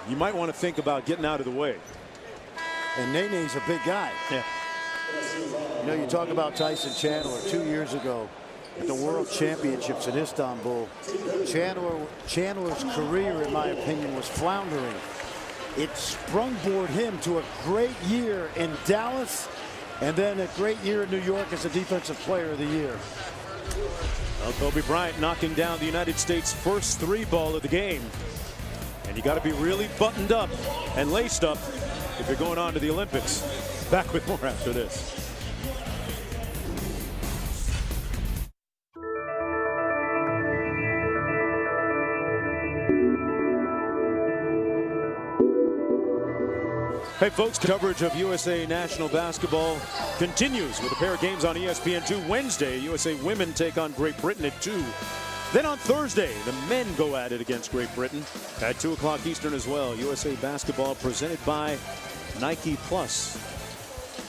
[SPEAKER 1] you might want to think about getting out of the way.
[SPEAKER 2] And Nene's a big guy.
[SPEAKER 1] Yeah.
[SPEAKER 2] You know, you talk about Tyson Chandler 2 years ago at the World Championships in Istanbul. Chandler's career, in my opinion, was floundering. It sprungboard him to a great year in Dallas, and then a great year in New York as a Defensive Player of the Year.
[SPEAKER 1] Well, Kobe Bryant knocking down the United States' first 3-ball of the game. And you got to be really buttoned up and laced up if you're going on to the Olympics. Back with more after this. Hey folks, coverage of USA National Basketball continues with a pair of games on ESPN2. Wednesday, USA women take on Great Britain at 2. Then on Thursday, the men go at it against Great Britain at 2 o'clock Eastern as well. USA Basketball presented by Nike Plus.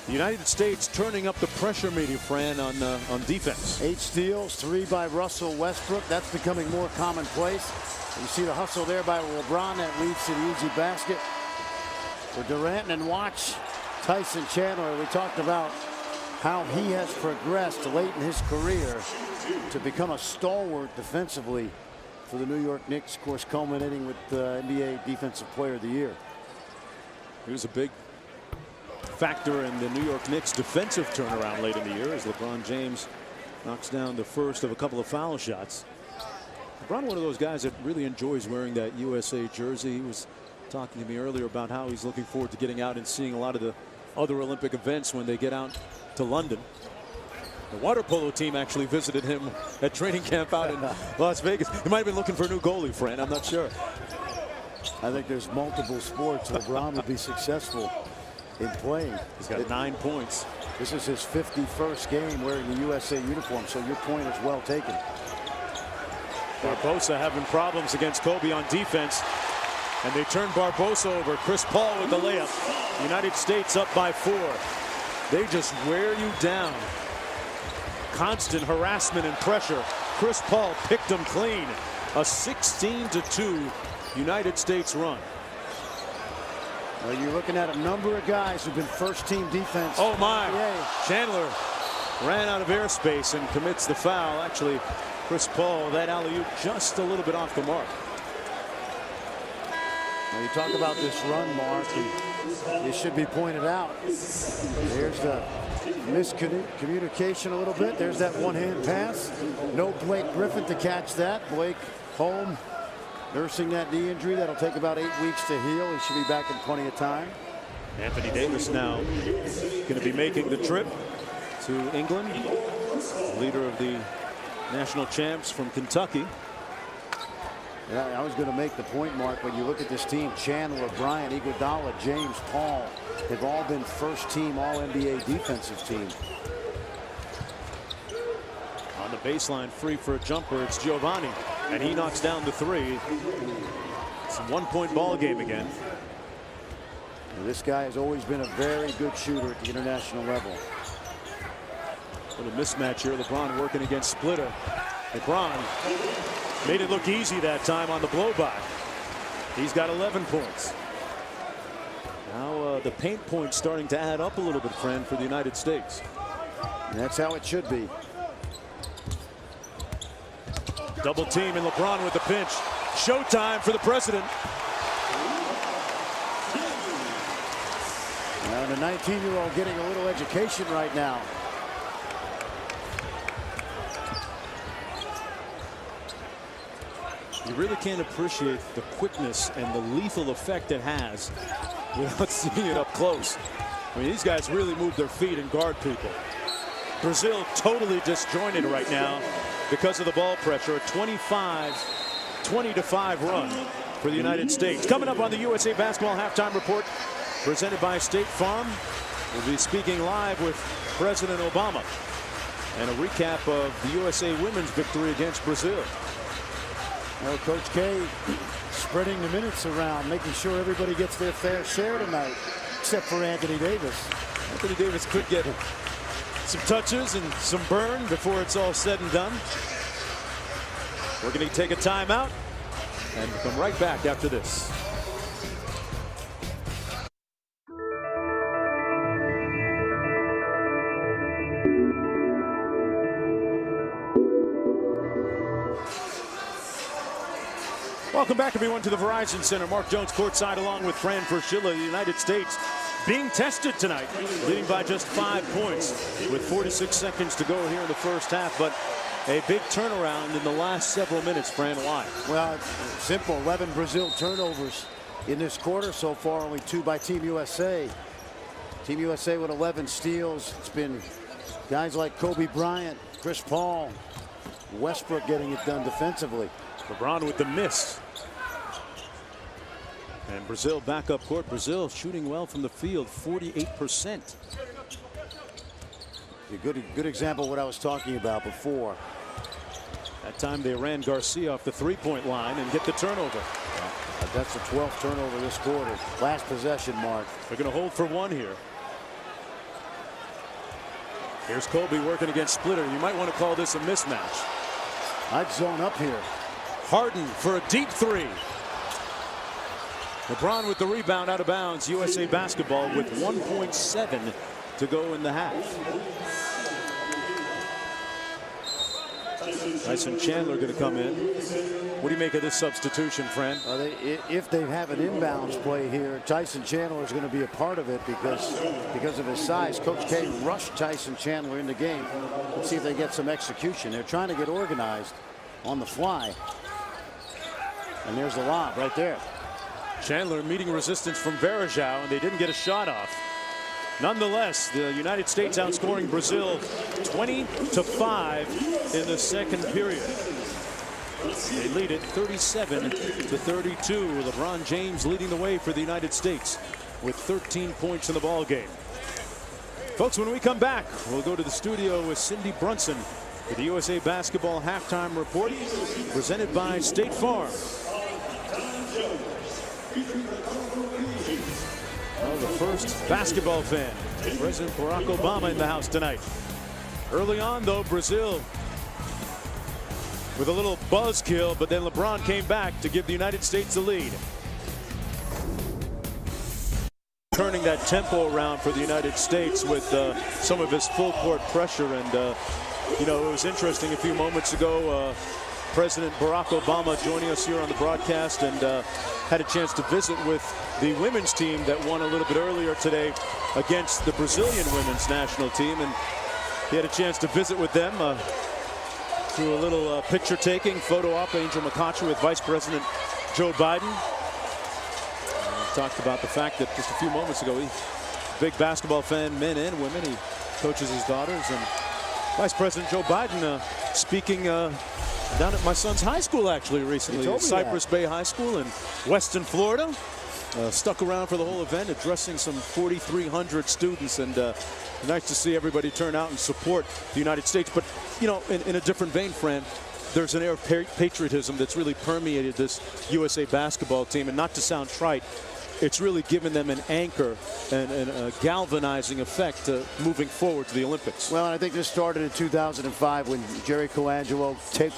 [SPEAKER 1] The United States turning up the pressure meter, Fran, on defense.
[SPEAKER 2] 8 steals, 3 by Russell Westbrook. That's becoming more commonplace. You see the hustle there by LeBron that leads to the easy basket for Durant. And watch Tyson Chandler. We talked about how he has progressed late in his career to become a stalwart defensively for the New York Knicks, of course, culminating with the NBA Defensive Player of the Year.
[SPEAKER 1] He was a big factor in the New York Knicks defensive turnaround late in the year as LeBron James knocks down the first of a couple of foul shots. LeBron, one of those guys that really enjoys wearing that USA jersey. He was talking to me earlier about how he's looking forward to getting out and seeing a lot of the other Olympic events when they get out to London. The water polo team actually visited him at training camp out in Las Vegas. He might have been looking for a new goalie, Fran. I'm not sure.
[SPEAKER 2] I think there's multiple sports LeBron would be successful in playing.
[SPEAKER 1] He's got 9 points.
[SPEAKER 2] This is his 51st game wearing the USA uniform, so your point is well taken.
[SPEAKER 1] Barbosa having problems against Kobe on defense, and they turn Barbosa over. Chris Paul with the layup. United States up by 4. They just wear you down. Constant harassment and pressure. Chris Paul picked them clean. A 16-2 United States run.
[SPEAKER 2] Well, you're looking at a number of guys who've been first-team defense.
[SPEAKER 1] Oh my! Chandler ran out of airspace and commits the foul. Actually, Chris Paul, that alley-oop just a little bit off the mark.
[SPEAKER 2] Now you talk about this run, Mark, and it should be pointed out. There's the miscommunication a little bit. There's that one-hand pass. No Blake Griffin to catch that. Blake home nursing that knee injury. That'll take about 8 weeks to heal. He should be back in plenty of time.
[SPEAKER 1] Anthony Davis now going to be making the trip to England. Leader of the national champs from Kentucky.
[SPEAKER 2] I was going to make the point, Mark, when you look at this team, Chandler, Bryant, Iguodala, James, Paul, they've all been first-team All-NBA defensive team.
[SPEAKER 1] On the baseline, free for a jumper, it's Giovanni, and he knocks down the 3. It's a 1-point ball game again.
[SPEAKER 2] And this guy has always been a very good shooter at the international level.
[SPEAKER 1] Little mismatch here. LeBron working against Splitter. LeBron made it look easy that time on the blow-by. He's got 11 points. Now the paint points starting to add up a little bit, friend, for the United States.
[SPEAKER 2] And that's how it should be.
[SPEAKER 1] Double team and LeBron with the pinch. Showtime for the president.
[SPEAKER 2] And the 19-year-old getting a little education right now.
[SPEAKER 1] You really can't appreciate the quickness and the lethal effect it has without seeing it up close. I mean, these guys really move their feet and guard people. Brazil totally disjointed right now because of the ball pressure. A 20-5 run for the United States. Coming up on the USA Basketball Halftime Report, presented by State Farm. We'll be speaking live with President Obama and a recap of the USA women's victory against Brazil.
[SPEAKER 2] Well, Coach K spreading the minutes around, making sure everybody gets their fair share tonight, except for Anthony Davis.
[SPEAKER 1] Anthony Davis could get some touches and some burn before it's all said and done. We're going to take a timeout and come right back after this. Welcome back, everyone, to the Verizon Center. Mark Jones courtside along with Fran Fraschilla. The United States being tested tonight, leading by just 5 points with 46 seconds to go here in the first half. But a big turnaround in the last several minutes. Fran, why?
[SPEAKER 2] Well, simple. 11 Brazil turnovers in this quarter so far, only 2 by Team USA. Team USA with 11 steals. It's been guys like Kobe Bryant, Chris Paul, Westbrook getting it done defensively.
[SPEAKER 1] LeBron with the miss. And Brazil back up court. Brazil shooting well from the field, 48%.
[SPEAKER 2] A good example of what I was talking about before.
[SPEAKER 1] That time they ran Garcia off the three-point line and get the turnover.
[SPEAKER 2] That's the 12th turnover this quarter. Last possession, Mark.
[SPEAKER 1] They're going to hold for one here. Here's Kobe working against Splitter. You might want to call this a mismatch.
[SPEAKER 2] I'd zone up here.
[SPEAKER 1] Harden for a deep three. LeBron with the rebound out of bounds. USA Basketball with 1.7 to go in the half. Tyson Chandler going to come in. What do you make of this substitution, Fran?
[SPEAKER 2] If they have an inbounds play here, Tyson Chandler is going to be a part of it because of his size. Coach K rushed Tyson Chandler in the game. Let's see if they get some execution. They're trying to get organized on the fly. And there's the lob right there.
[SPEAKER 1] Chandler meeting resistance from Varejao, and they didn't get a shot off. Nonetheless, the United States outscoring Brazil 20-5 in the second period. They lead it 37-32. LeBron James leading the way for the United States with 13 points in the ball game. Folks, when we come back, we'll go to the studio with Cindy Brunson for the USA Basketball Halftime Report, presented by State Farm. Well, the first basketball fan, President Barack Obama, in the house tonight. Early on, though, Brazil with a little buzzkill, but then LeBron came back to give the United States the lead. Turning that tempo around for the United States with some of his full court pressure. And, you know, it was interesting a few moments ago. President Barack Obama joining us here on the broadcast, and had a chance to visit with the women's team that won a little bit earlier today against the Brazilian women's national team. And he had a chance to visit with them through a little picture taking, photo op, Angel McCutcheon with Vice President Joe Biden. Talked about the fact that just a few moments ago, he's a big basketball fan, men and women. He coaches his daughters. And Vice President Joe Biden speaking down at my son's high school actually recently, Cypress Bay High School in Weston, Florida. Stuck around for the whole event, addressing some 4,300 students, and nice to see everybody turn out and support the United States. But, you know, in a different vein, Fran, there's an air of patriotism that's really permeated this USA basketball team, and not to sound trite, it's really given them an anchor and a galvanizing effect moving forward to the Olympics.
[SPEAKER 2] Well, I think this started in 2005 when Jerry Colangelo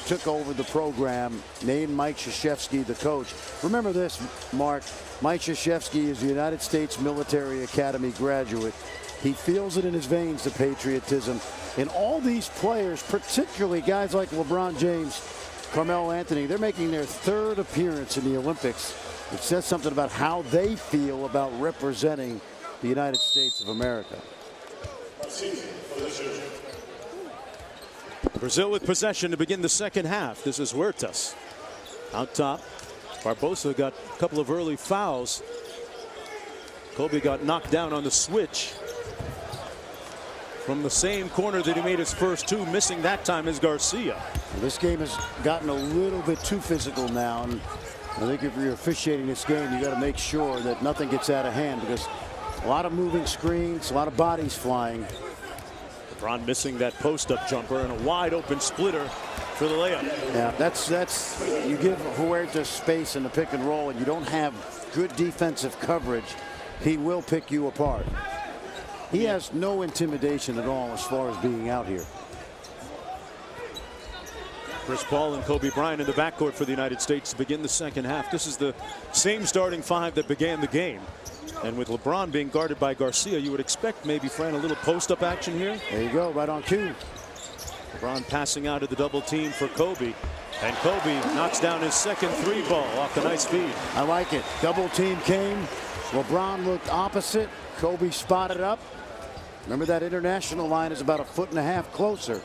[SPEAKER 2] took over the program, named Mike Krzyzewski the coach. Remember this, Mark. Mike Krzyzewski is a United States Military Academy graduate. He feels it in his veins, the patriotism. And all these players, particularly guys like LeBron James, Carmelo Anthony, they're making their 3rd appearance in the Olympics. It says something about how they feel about representing the United States of America.
[SPEAKER 1] Brazil with possession to begin the second half. This is Huertas out top. Barbosa got a couple of early fouls. Kobe got knocked down on the switch from the same corner that he made his first 2. Missing that time is Garcia.
[SPEAKER 2] This game has gotten a little bit too physical now, and I think if you're officiating this game, you got to make sure that nothing gets out of hand, because a lot of moving screens, a lot of bodies flying.
[SPEAKER 1] LeBron missing that post-up jumper and a wide open splitter for the layup.
[SPEAKER 2] Yeah, that's you give Huertas space in the pick and roll, and you don't have good defensive coverage, he will pick you apart. He has no intimidation at all as far as being out here.
[SPEAKER 1] Chris Paul and Kobe Bryant in the backcourt for the United States to begin the second half. This is the same starting 5 that began the game. And with LeBron being guarded by Garcia, you would expect maybe, Fran, a little post-up action here.
[SPEAKER 2] There you go, right on cue.
[SPEAKER 1] LeBron passing out of the double team for Kobe. And Kobe knocks down his second 3-ball off the nice feed.
[SPEAKER 2] I like it. Double team came. LeBron looked opposite. Kobe spotted up. Remember, that international line is about 1.5 feet closer.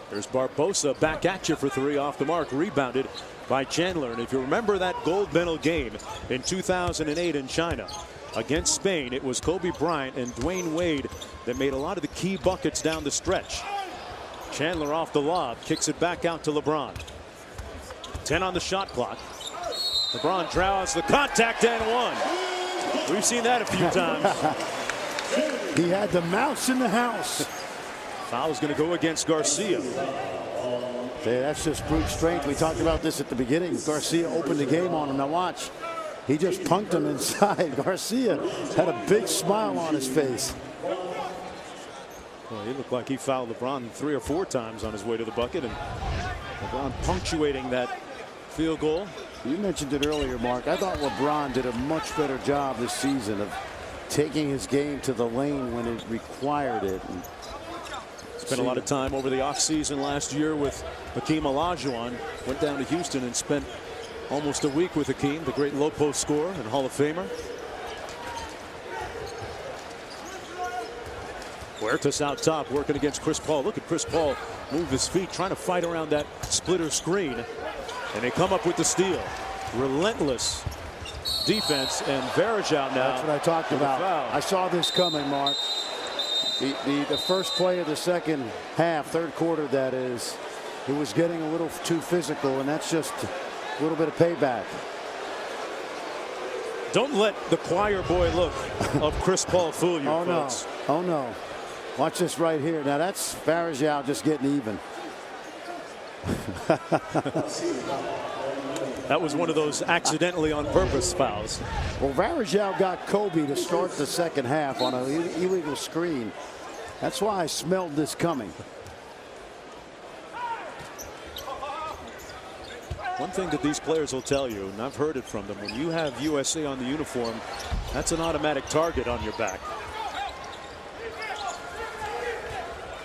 [SPEAKER 1] There's Barbosa back at you for 3 off the mark, rebounded by Chandler. And if you remember that gold medal game in 2008 in China against Spain, it was Kobe Bryant and Dwayne Wade that made a lot of the key buckets down the stretch. Chandler off the lob, kicks it back out to LeBron. 10 on the shot clock. LeBron draws the contact and 1. We've seen that a few times.
[SPEAKER 2] He had the mouse in the house.
[SPEAKER 1] Foul's going to go against Garcia.
[SPEAKER 2] Hey, that's just brute strength. We talked about this at the beginning. Garcia opened the game on him. Now watch. He just punked him inside. Garcia had a big smile on his face.
[SPEAKER 1] Well, he looked like he fouled LeBron 3 or 4 times on his way to the bucket, and LeBron punctuating that field goal.
[SPEAKER 2] You mentioned it earlier, Mark. I thought LeBron did a much better job this season of taking his game to the lane when it required it. And
[SPEAKER 1] spent a lot of time over the offseason last year with Hakeem Olajuwon. Went down to Houston and spent almost a week with Hakeem, the great low post scorer and Hall of Famer. Huertas out top working against Chris Paul. Look at Chris Paul move his feet, trying to fight around that splitter screen. And they come up with the steal. Relentless defense, and Varejao now.
[SPEAKER 2] That's what I talked about. I saw this coming, Mark. The first play of the second half, third quarter that is, it was getting a little too physical, and that's just a little bit of payback.
[SPEAKER 1] Don't let the choir boy look of Chris Paul fool you,
[SPEAKER 2] oh,
[SPEAKER 1] folks.
[SPEAKER 2] No. Oh, no. Watch this right here. Now, that's Varejao just getting even.
[SPEAKER 1] That was one of those accidentally on purpose fouls.
[SPEAKER 2] Well, Varejao got Kobe to start the second half on an illegal screen. That's why I smelled this coming.
[SPEAKER 1] One thing that these players will tell you, and I've heard it from them, when you have USA on the uniform, that's an automatic target on your back.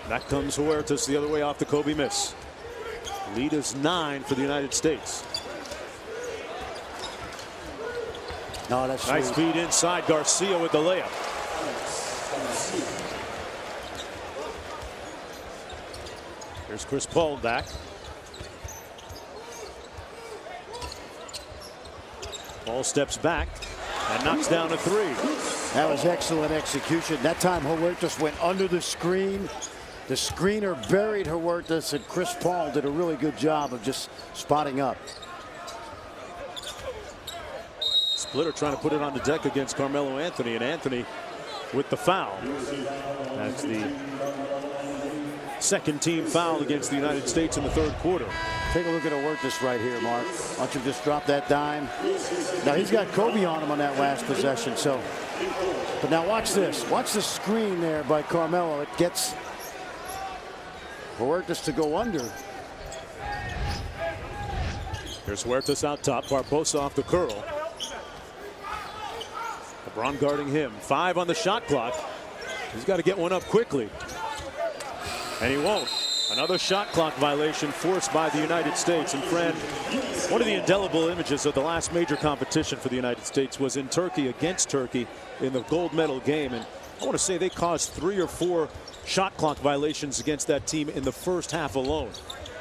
[SPEAKER 1] That comes Huertas the other way off the Kobe miss. Lead is 9 for the United States.
[SPEAKER 2] No, that's
[SPEAKER 1] nice feed inside. Garcia with the layup. Here's Chris Paul back. Paul steps back and knocks down a 3.
[SPEAKER 2] That was excellent execution. That time Huertas went under the screen. The screener buried Huertas, and Chris Paul did a really good job of just spotting up.
[SPEAKER 1] Splitter trying to put it on the deck against Carmelo Anthony, and Anthony with the foul. That's the second team foul against the United States in the third quarter.
[SPEAKER 2] Take a look at Huertas right here, Mark. Why don't you just drop that dime? Now he's got Kobe on him on that last possession. So, but now watch this. Watch the screen there by Carmelo. It gets Huertas to go under.
[SPEAKER 1] Here's Huertas out top. Barbosa off the curl. LeBron guarding him. 5 on the shot clock. He's got to get one up quickly. And he won't. Another shot clock violation forced by the United States. And Fran, one of the indelible images of the last major competition for the United States was in Turkey against Turkey in the gold medal game. And I want to say they caused 3 or 4 shot clock violations against that team in the first half alone.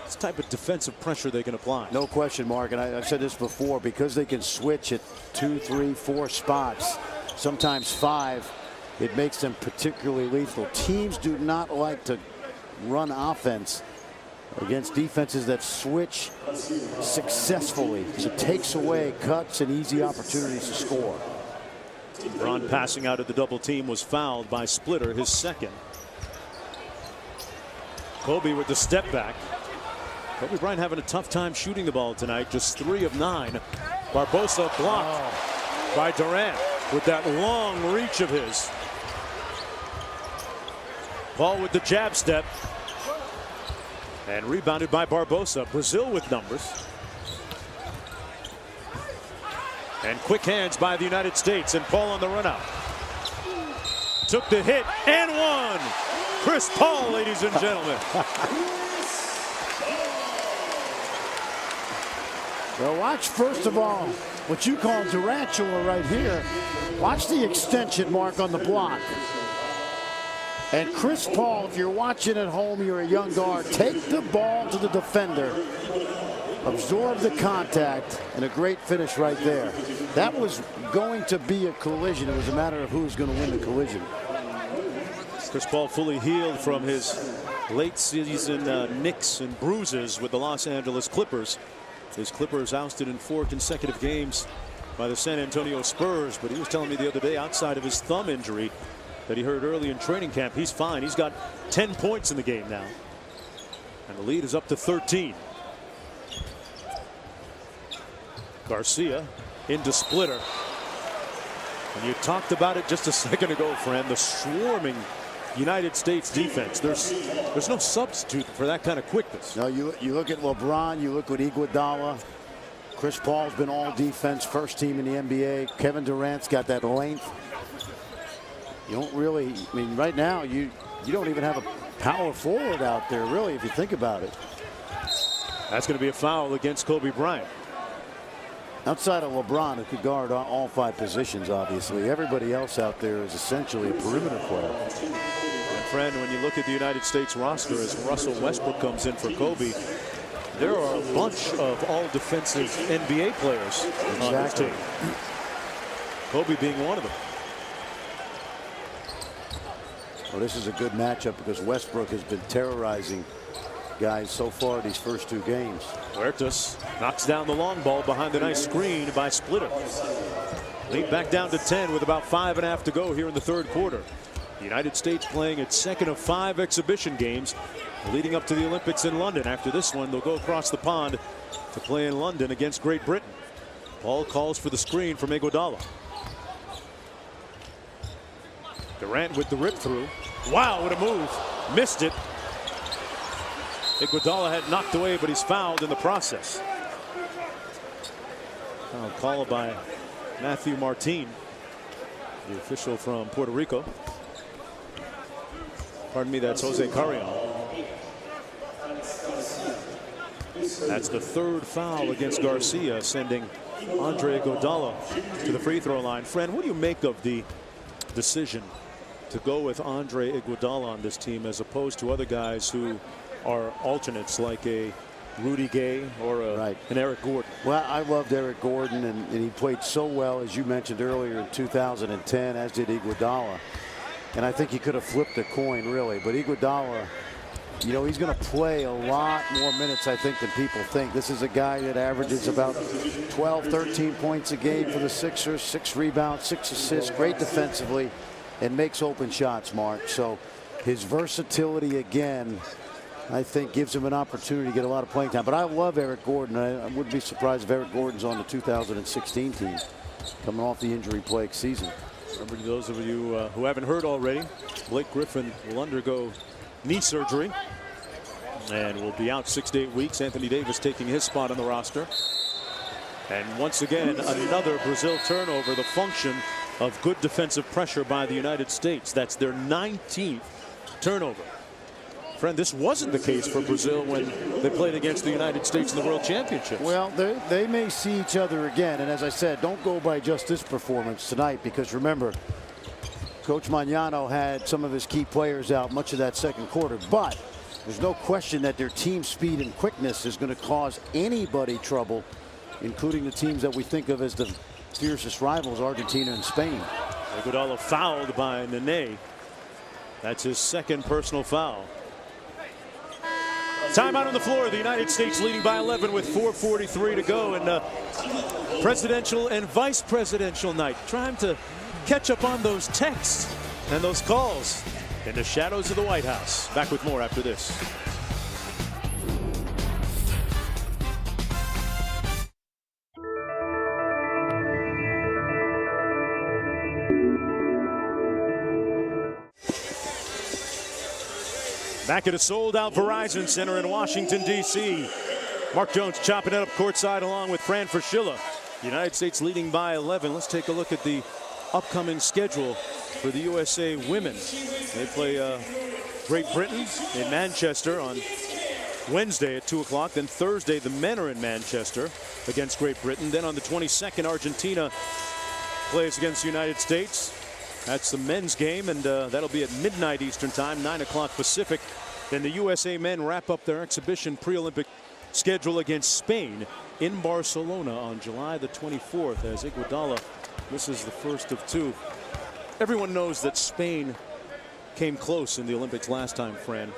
[SPEAKER 1] It's the type of defensive pressure they can apply.
[SPEAKER 2] No question, Mark, and I've said this before, because they can switch at 2, 3, 4 spots, sometimes 5, it makes them particularly lethal. Teams do not like to run offense against defenses that switch successfully. It takes away cuts and easy opportunities to score.
[SPEAKER 1] Braun passing out of the double team was fouled by Splitter, his second. Kobe with the step back. Kobe Bryant having a tough time shooting the ball tonight. Just 3 of 9. Barbosa blocked by Durant with that long reach of his. Ball with the jab step. And rebounded by Barbosa. Brazil with numbers. And quick hands by the United States. And Paul on the run out. Took the hit and one. Chris Paul, ladies and gentlemen.
[SPEAKER 2] Well, watch, first of all, what you call Durantula right here. Watch the extension mark on the block. And Chris Paul, if you're watching at home, you're a young guard, take the ball to the defender, absorb the contact, and a great finish right there. That was going to be a collision. It was a matter of who's going to win the collision.
[SPEAKER 1] Chris Paul fully healed from his late season nicks and bruises with the Los Angeles Clippers. His Clippers ousted in 4 consecutive games by the San Antonio Spurs. But he was telling me the other day, outside of his thumb injury that he heard early in training camp, he's fine. He's got 10 points in the game now. And the lead is up to 13. Garcia into Splitter. And you talked about it just a second ago, friend. The swarming United States defense. There's no substitute for that kind of quickness.
[SPEAKER 2] No, you look at LeBron, you look at Iguodala. Chris Paul's been all defense, first team in the NBA. Kevin Durant's got that length. You don't really, I mean, right now you don't even have a power forward out there, really, if you think about it.
[SPEAKER 1] That's going to be a foul against Kobe Bryant.
[SPEAKER 2] Outside of LeBron, who could guard all 5 positions, obviously. Everybody else out there is essentially a perimeter player.
[SPEAKER 1] And friend, when you look at the United States roster as Russell Westbrook comes in for Kobe, there are a bunch of all defensive NBA players on this team. Kobe being one of them.
[SPEAKER 2] Well, this is a good matchup because Westbrook has been terrorizing guys so far these first 2 games.
[SPEAKER 1] Huertas knocks down the long ball behind the nice screen by Splitter. Lead back down to 10 with about 5.5 to go here in the 3rd quarter. The United States playing its second of 5 exhibition games leading up to the Olympics in London. After this one, they'll go across the pond to play in London against Great Britain. Paul calls for the screen from Iguodala. Durant with the rip through. Wow, what a move. Missed it. Iguodala had knocked away, but he's fouled in the process. Foul called by Matthew Martin, the official from Puerto Rico. Pardon me, that's Jose Carrion. That's the 3rd foul against Garcia, sending Andre Iguodala to the free throw line. Fran, what do you make of the decision to go with Andre Iguodala on this team as opposed to other guys who are alternates like a Rudy Gay or an Eric Gordon?
[SPEAKER 2] Well, I loved Eric Gordon, and he played so well, as you mentioned earlier, in 2010, as did Iguodala. And I think he could have flipped the coin, really. But Iguodala, you know, he's going to play a lot more minutes, I think, than people think. This is a guy that averages about 12, 13 points a game for the Sixers, 6 rebounds, 6 assists, great defensively, and makes open shots, Mark. So his versatility, again, I think gives him an opportunity to get a lot of playing time. But I love Eric Gordon. I wouldn't be surprised if Eric Gordon's on the 2016 team, coming off the injury-plagued season.
[SPEAKER 1] Remember, to those of you who haven't heard already, Blake Griffin will undergo knee surgery and will be out 6 to 8 weeks. Anthony Davis taking his spot on the roster. And once again, another Brazil turnover, the function of good defensive pressure by the United States. That's their 19th turnover. Friend, this wasn't the case for Brazil when they played against the United States in the World Championships.
[SPEAKER 2] Well, they may see each other again. And as I said, don't go by just this performance tonight, because remember, Coach Magnano had some of his key players out much of that second quarter. But there's no question that their team speed and quickness is going to cause anybody trouble, including the teams that we think of as the fiercest rivals, Argentina and Spain.
[SPEAKER 1] Iguodala fouled by Nene. That's his second personal foul. Timeout on the floor. The United States leading by 11 with 4:43 to go. And presidential and vice presidential night. Trying to catch up on those texts and those calls in the shadows of the White House. Back with more after this. Back at a sold-out Verizon Center in Washington, D.C. Mark Jones chopping it up courtside along with Fran Fraschilla. United States leading by 11. Let's take a look at the upcoming schedule for the USA women. They play Great Britain in Manchester on Wednesday at 2 o'clock. Then Thursday, the men are in Manchester against Great Britain. Then on the 22nd, Argentina plays against the United States. That's the men's game, and that'll be at midnight Eastern time, 9 o'clock Pacific. Then the USA men wrap up their exhibition pre-Olympic schedule against Spain in Barcelona on July the 24th, as Iguodala misses the first of two. Everyone knows that Spain came close in the Olympics last time, Fran.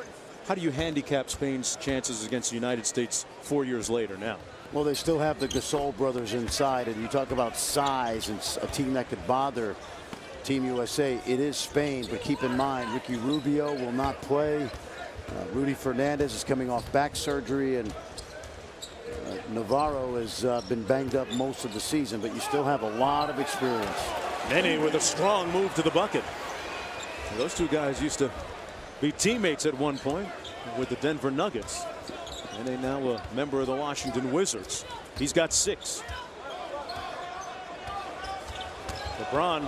[SPEAKER 1] How do you handicap Spain's chances against the United States 4 years later now?
[SPEAKER 2] Well, they still have the Gasol brothers inside, and you talk about size and a team that could bother Team USA. It is Spain, but keep in mind, Ricky Rubio will not play. Rudy Fernandez is coming off back surgery, and Navarro has been banged up most of the season, but you still have a lot of experience.
[SPEAKER 1] Nene with a strong move to the bucket. Those two guys used to be teammates at one point with the Denver Nuggets. Nene now a member of the Washington Wizards. He's got 6. LeBron.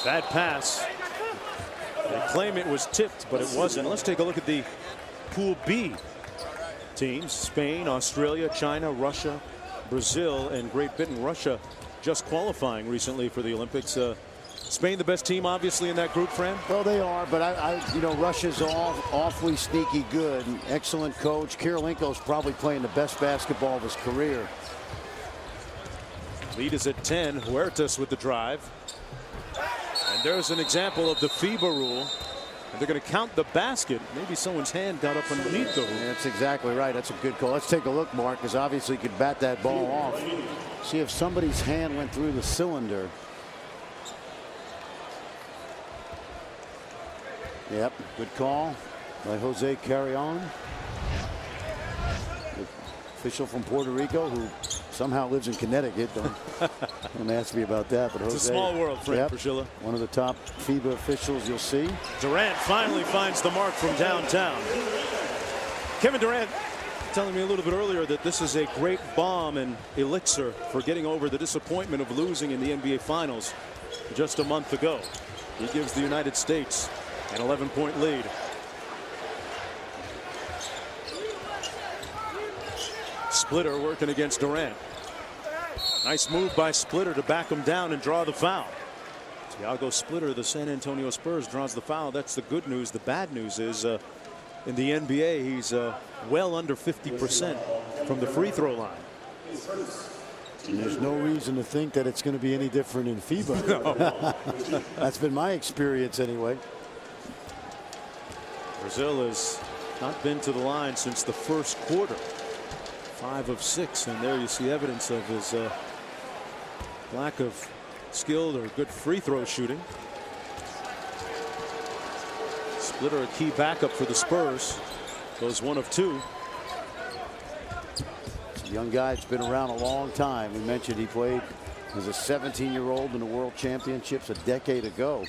[SPEAKER 1] Bad pass. They claim it was tipped, but it wasn't. Let's take a look at the Pool B teams. Spain, Australia, China, Russia, Brazil, and Great Britain. Russia just qualifying recently for the Olympics. Spain the best team obviously in that group, Fran?
[SPEAKER 2] Well, they are, but you know, Russia's awfully sneaky good. Excellent coach. Kirilenko's probably playing the best basketball of his career.
[SPEAKER 1] Lead is at 10. Huertas with the drive. And there's an example of the FIBA rule. And they're going to count the basket. Maybe someone's hand got up underneath the rule.
[SPEAKER 2] That's exactly right. That's a good call. Let's take a look, Mark, because obviously you could bat that ball off. See if somebody's hand went through the cylinder. Yep, good call by Jose Carrion. The official from Puerto Rico who somehow lives in Connecticut. Don't ask me about that. But Jose,
[SPEAKER 1] it's a small world, Fran Fraschilla.
[SPEAKER 2] One of the top FIBA officials you'll see.
[SPEAKER 1] Durant finally finds the mark from downtown. Kevin Durant telling me a little bit earlier that this is a great balm and elixir for getting over the disappointment of losing in the NBA Finals just a month ago. He gives the United States an 11-point lead. Splitter working against Durant. Nice move by Splitter to back him down and draw the foul. Thiago Splitter, the San Antonio Spurs, draws the foul. That's the good news. The bad news is in the NBA, he's well under 50% from the free throw line.
[SPEAKER 2] And there's no reason to think that it's going to be any different in FIBA. No. That's been my experience anyway.
[SPEAKER 1] Brazil has not been to the line since the first quarter. 5 of 6, and there you see evidence of his lack of skilled or good free throw shooting. Splitter, a key backup for the Spurs, goes 1 of 2.
[SPEAKER 2] It's a young guy that's been around a long time. We mentioned he played as a 17-year-old in the World Championships a decade ago.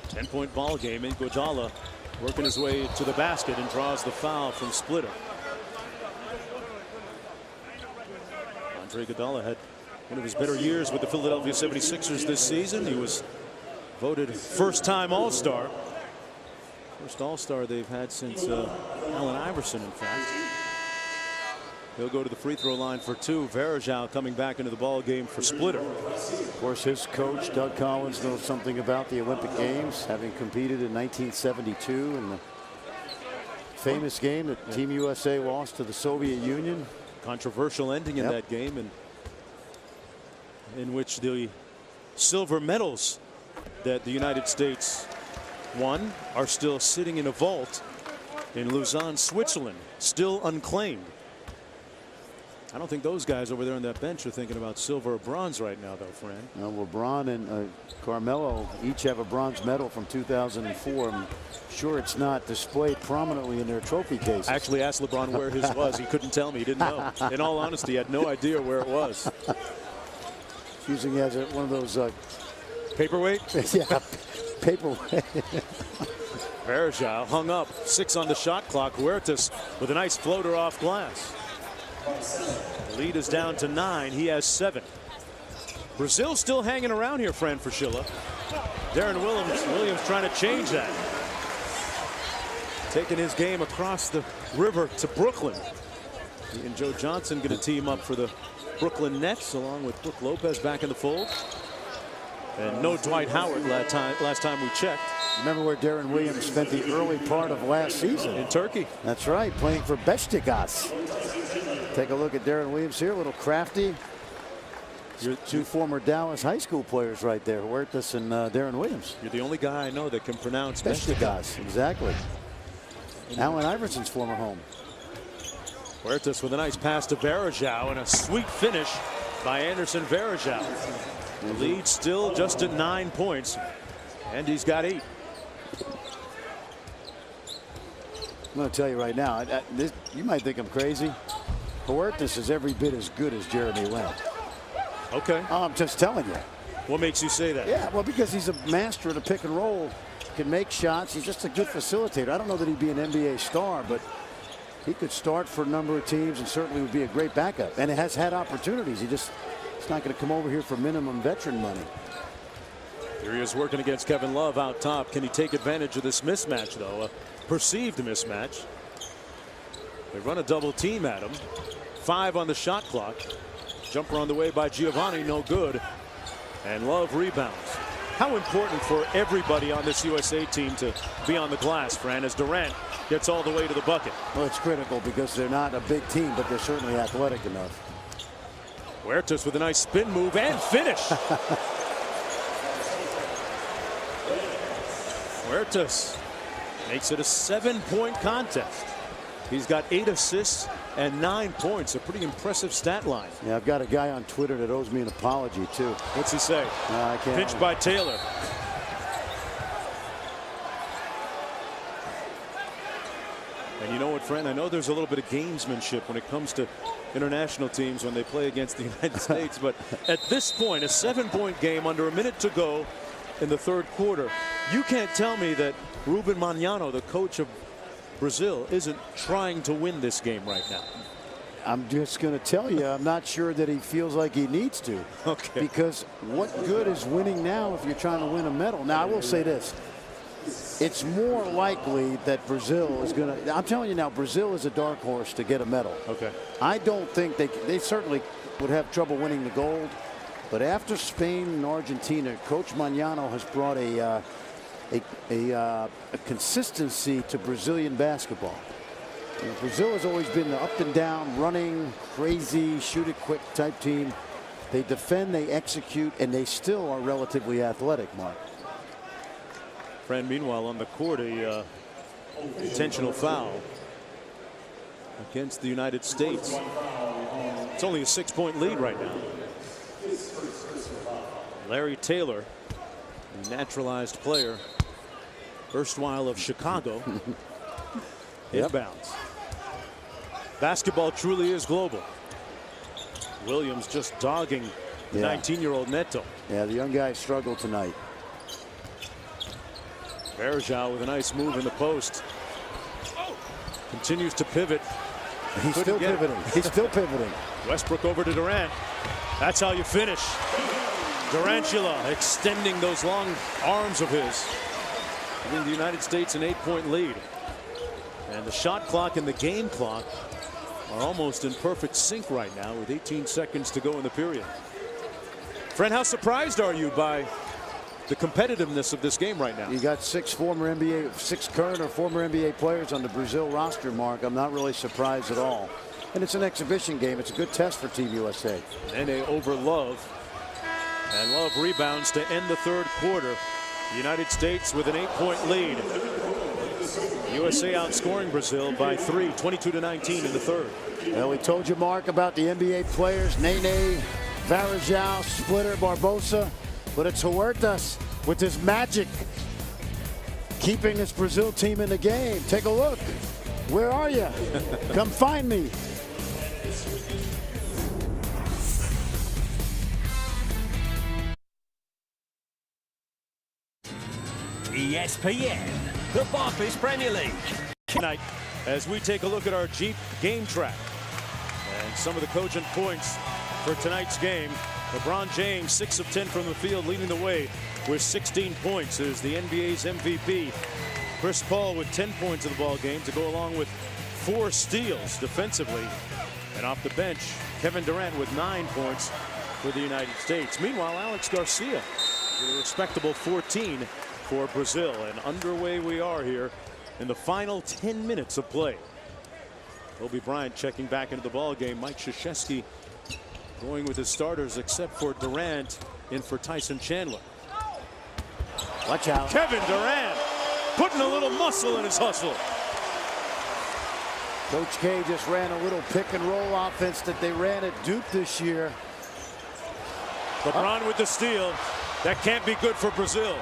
[SPEAKER 1] 10-point ball game. Iguodala working his way to the basket and draws the foul from Splitter. Andre Iguodala had one of his better years with the Philadelphia 76ers this season. He was voted first-time All-Star. First All-Star they've had since Allen Iverson, in fact. He'll go to the free throw line for two. Varejao coming back into the ball game for Splitter.
[SPEAKER 2] Of course, his coach, Doug Collins, knows something about the Olympic Games, having competed in 1972 in the famous game that Team USA lost to the Soviet Union.
[SPEAKER 1] Controversial ending in that game, and in which the silver medals that the United States won are still sitting in a vault in Lausanne, Switzerland, still unclaimed. I don't think those guys over there on that bench are thinking about silver or bronze right now, though, Fran.
[SPEAKER 2] LeBron and Carmelo each have a bronze medal from 2004. I'm sure it's not displayed prominently in their trophy cases.
[SPEAKER 1] I actually asked LeBron where his was. He couldn't tell me. He didn't know. In all honesty, he had no idea where it was.
[SPEAKER 2] Using it as one of those
[SPEAKER 1] paperweight?
[SPEAKER 2] Yeah, paperweight.
[SPEAKER 1] Varejao hung up, 6 on the shot clock. Huertas with a nice floater off glass. The lead is down to 9. He has 7. Brazil still hanging around here, Fran Fraschilla. Darren Williams trying to change that. Taking his game across the river to Brooklyn. He and Joe Johnson going to team up for the Brooklyn Nets, along with Brook Lopez back in the fold. And no Dwight Howard last time we checked.
[SPEAKER 2] Remember where Darren Williams spent the early part of last season?
[SPEAKER 1] In Turkey.
[SPEAKER 2] That's right, playing for Beşiktaş. Take a look at Darren Williams here, a little crafty. Two former Dallas high school players right there, Huertas and Darren Williams.
[SPEAKER 1] You're the only guy I know that can pronounce
[SPEAKER 2] Beşiktaş. Exactly. Allen Iverson's former home.
[SPEAKER 1] Huertas with a nice pass to Varejao and a sweet finish by Anderson Varejao. The lead still just at 9 points, and he's got 8.
[SPEAKER 2] I'm going to tell you right now, you might think I'm crazy. Huertas is every bit as good as Jeremy Lin.
[SPEAKER 1] Okay.
[SPEAKER 2] I'm just telling you.
[SPEAKER 1] What makes you say that?
[SPEAKER 2] Yeah, well, because he's a master of the pick and roll, can make shots. He's just a good facilitator. I don't know that he'd be an NBA star, but he could start for a number of teams and certainly would be a great backup. And it has had opportunities. He's not going to come over here for minimum veteran money.
[SPEAKER 1] Here he is working against Kevin Love out top. Can he take advantage of this mismatch, though? A perceived mismatch. They run a double team at him. 5 on the shot clock. Jumper on the way by Giovanni, no good. And Love rebounds. How important for everybody on this USA team to be on the glass, Fran, as Durant gets all the way to the bucket.
[SPEAKER 2] Well, it's critical because they're not a big team, but they're certainly athletic enough.
[SPEAKER 1] Huertas with a nice spin move and finish. Huertas makes it a 7-point contest. He's got 8 assists and 9 points. A pretty impressive stat line.
[SPEAKER 2] Yeah, I've got a guy on Twitter that owes me an apology, too.
[SPEAKER 1] What's he say?
[SPEAKER 2] I can't.
[SPEAKER 1] Pitched by Taylor. And you know what, friend? I know there's a little bit of gamesmanship when it comes to international teams when they play against the United States. But at this point, a 7-point game under a minute to go in the third quarter, you can't tell me that Ruben Manano, the coach of Brazil, isn't trying to win this game right now.
[SPEAKER 2] I'm just going to tell you, I'm not sure that he feels like he needs to.
[SPEAKER 1] Okay.
[SPEAKER 2] Because what good is winning now if you're trying to win a medal? Now, I will say this. It's more likely that Brazil is going to. I'm telling you now, Brazil is a dark horse to get a medal.
[SPEAKER 1] Okay.
[SPEAKER 2] I don't think they certainly would have trouble winning the gold. But after Spain and Argentina, Coach Manano has brought a consistency to Brazilian basketball. You know, Brazil has always been the up and down, running, crazy, shoot it quick type team. They defend, they execute, and they still are relatively athletic, Mark.
[SPEAKER 1] Friend, meanwhile, on the court, a intentional foul against the United States. It's only a 6-point lead right now. Larry Taylor, a naturalized player, erstwhile of Chicago, inbounds. Basketball truly is global. Williams just dogging the 19-year-old Neto.
[SPEAKER 2] Yeah, the young guy struggled tonight.
[SPEAKER 1] Varejao with a nice move in the post. Continues to pivot.
[SPEAKER 2] He's still pivoting. He's still pivoting.
[SPEAKER 1] Westbrook over to Durant. That's how you finish. Durantula extending those long arms of his. giving the United States an 8-point lead. And the shot clock and the game clock are almost in perfect sync right now with 18 seconds to go in the period. Friend, how surprised are you by the competitiveness of this game right now?
[SPEAKER 2] You got six current or former NBA players on the Brazil roster, Mark. I'm not really surprised at all. And it's an exhibition game. It's a good test for Team USA.
[SPEAKER 1] Nene over Love. And Love rebounds to end the third quarter. The United States with an 8-point lead. USA outscoring Brazil by 3, 22-19 in the third.
[SPEAKER 2] Well, we told you, Mark, about the NBA players, Nene, Varejao, Splitter, Barbosa. But it's Huertas with his magic keeping this Brazil team in the game. Take a look. Where are you? Come find me.
[SPEAKER 5] ESPN, the Barclays Premier League.
[SPEAKER 1] Tonight, as we take a look at our Jeep game track and some of the cogent points for tonight's game. LeBron James, 6 of 10 from the field, leading the way with 16 points, is the NBA's MVP. Chris Paul with 10 points in the ball game to go along with 4 steals defensively. And off the bench, Kevin Durant with 9 points for the United States. Meanwhile, Alex Garcia with a respectable 14 for Brazil. And underway we are here in the final 10 minutes of play. Kobe Bryant checking back into the ball game. Mike Krzyzewski going with his starters except for Durant, in for Tyson Chandler.
[SPEAKER 2] Watch out.
[SPEAKER 1] Kevin Durant putting a little muscle in his hustle.
[SPEAKER 2] Coach K just ran a little pick and roll offense that they ran at Duke this year.
[SPEAKER 1] LeBron with the steal. That can't be good for Brazil.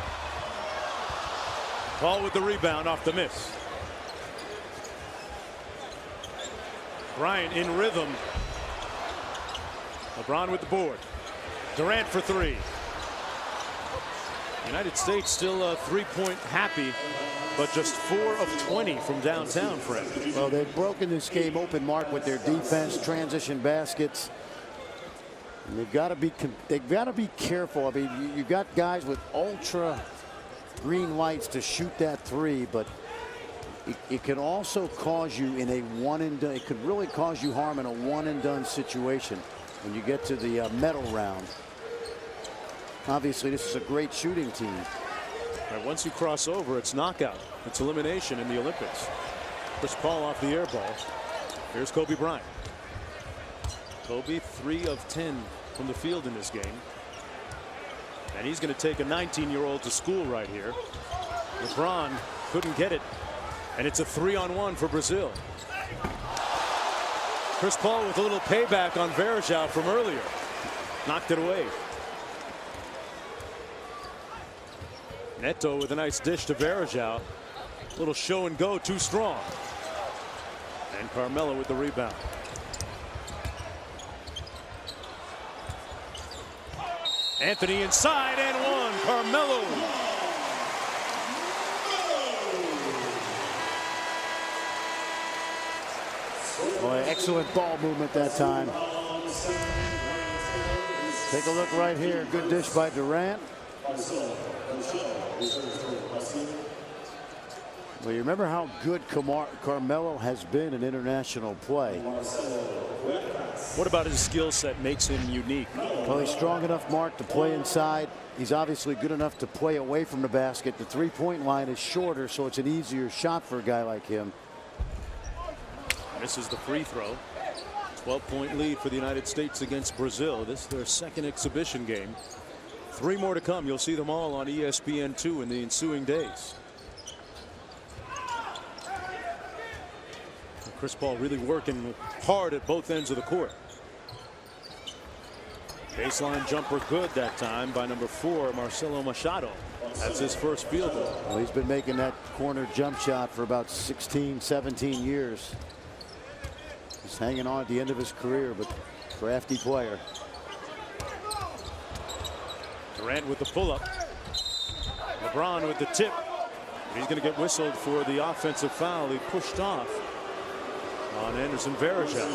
[SPEAKER 1] Paul with the rebound off the miss. Bryant in rhythm. LeBron with the board. Durant for 3. United States still 3-point happy, but just 4 of 20 from downtown, Fred.
[SPEAKER 2] Well, they've broken this game open, Mark, with their defense, transition baskets. And they've got to be careful. I mean, you've got guys with ultra green lights to shoot that 3, but it can also cause you in a one and done. It could really cause you harm in a one and done situation when you get to the medal round. Obviously, this is a great shooting team.
[SPEAKER 1] Right, once you cross over, it's knockout. It's elimination in the Olympics. Chris Paul off the air ball. Here's Kobe Bryant. Kobe 3 of 10 from the field in this game. And he's going to take a 19-year-old to school right here. LeBron couldn't get it. And it's a 3-on-1 for Brazil. Chris Paul with a little payback on Varejao from earlier. Knocked it away. Neto with a nice dish to Varejao. A little show and go, too strong. And Carmelo with the rebound. Anthony inside and 1. Carmelo.
[SPEAKER 2] Boy, excellent ball movement that time. Take a look right here. Good dish by Durant. Well, you remember how good Carmelo has been in international play.
[SPEAKER 1] What about his skill set makes him unique?
[SPEAKER 2] Well, he's strong enough, Mark, to play inside. He's obviously good enough to play away from the basket. The three-point line is shorter, so it's an easier shot for a guy like him.
[SPEAKER 1] Misses the free throw. 12-point lead for the United States against Brazil. This is their second exhibition game. 3 more to come. You'll see them all on ESPN2 in the ensuing days. Chris Paul really working hard at both ends of the court. Baseline jumper good that time by number 4, Marcelo Machado. That's his first field goal.
[SPEAKER 2] Well, he's been making that corner jump shot for about 16, 17 years. He's hanging on at the end of his career, but crafty player.
[SPEAKER 1] Durant with the pull-up. LeBron with the tip. He's going to get whistled for the offensive foul. He pushed off on Anderson Varejao.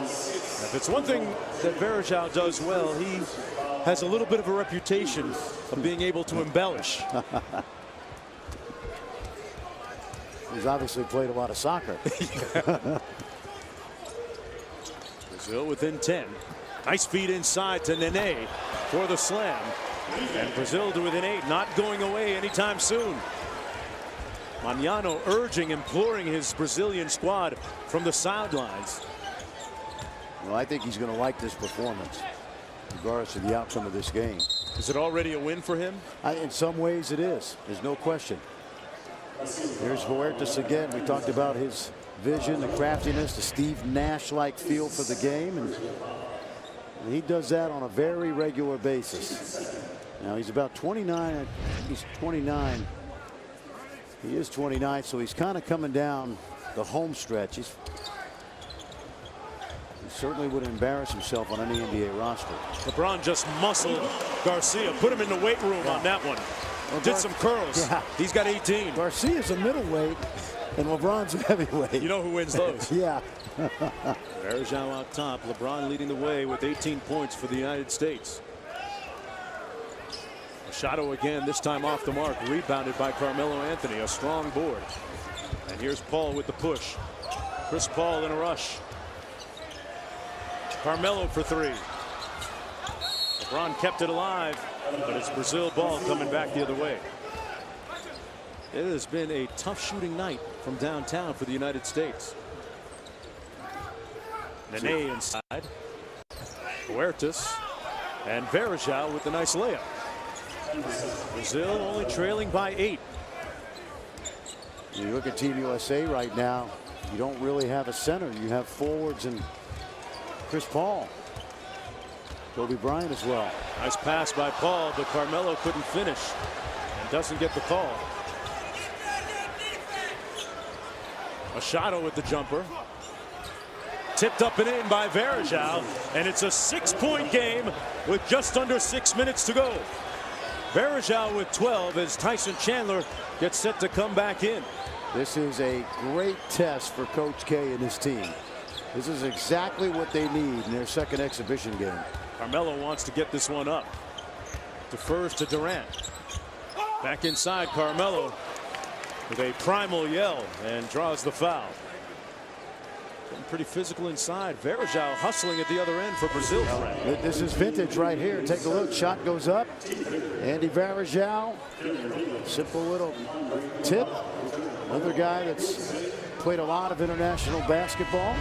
[SPEAKER 1] If it's one thing that Varejao does well, he has a little bit of a reputation of being able to embellish.
[SPEAKER 2] He's obviously played a lot of soccer.
[SPEAKER 1] Brazil within 10. Nice feed inside to Nene for the slam. And Brazil to within 8, not going away anytime soon. Magnano urging, imploring his Brazilian squad from the sidelines.
[SPEAKER 2] Well, I think he's going to like this performance, regardless of the outcome of this game.
[SPEAKER 1] Is it already a win for him?
[SPEAKER 2] In some ways it is. There's no question. Here's Huertas again. We talked about his vision, the craftiness, the Steve Nash-like feel for the game. And he does that on a very regular basis. Now he's about 29. He's 29. He is 29, so he's kind of coming down the home stretch. He certainly would embarrass himself on any NBA roster.
[SPEAKER 1] LeBron just muscled Garcia, put him in the weight room on that one.
[SPEAKER 2] Well,
[SPEAKER 1] did some curls.
[SPEAKER 2] Yeah.
[SPEAKER 1] He's got 18.
[SPEAKER 2] Garcia's a middleweight, and LeBron's a heavyweight.
[SPEAKER 1] You know who wins those?
[SPEAKER 2] Yeah.
[SPEAKER 1] Varejao out top. LeBron leading the way with 18 points for the United States. Machado again, this time off the mark, rebounded by Carmelo Anthony. A strong board. And here's Paul with the push. Chris Paul in a rush. Carmelo for 3. LeBron kept it alive, but it's Brazil ball coming back the other way. It has been a tough shooting night from downtown for the United States. Nene inside. Huertas and Varejao with the nice layup. Brazil only trailing by 8.
[SPEAKER 2] You look at Team USA right now, you don't really have a center. You have forwards and Chris Paul. Kobe Bryant as well.
[SPEAKER 1] Nice pass by Paul, but Carmelo couldn't finish and doesn't get the call. Machado with the jumper. Tipped up and in by Varejao, and it's a 6-point game with just under 6 minutes to go. Varejao with 12 as Tyson Chandler gets set to come back in.
[SPEAKER 2] This is a great test for Coach K and his team. This is exactly what they need in their second exhibition game.
[SPEAKER 1] Carmelo wants to get this one up. Defers to Durant. Back inside, Carmelo with a primal yell and draws the foul. Getting pretty physical inside. Varejao hustling at the other end for Brazil.
[SPEAKER 2] This is vintage right here. Take a look. Shot goes up. Andy Varejao. Simple little tip. Another guy that's played a lot of international basketball.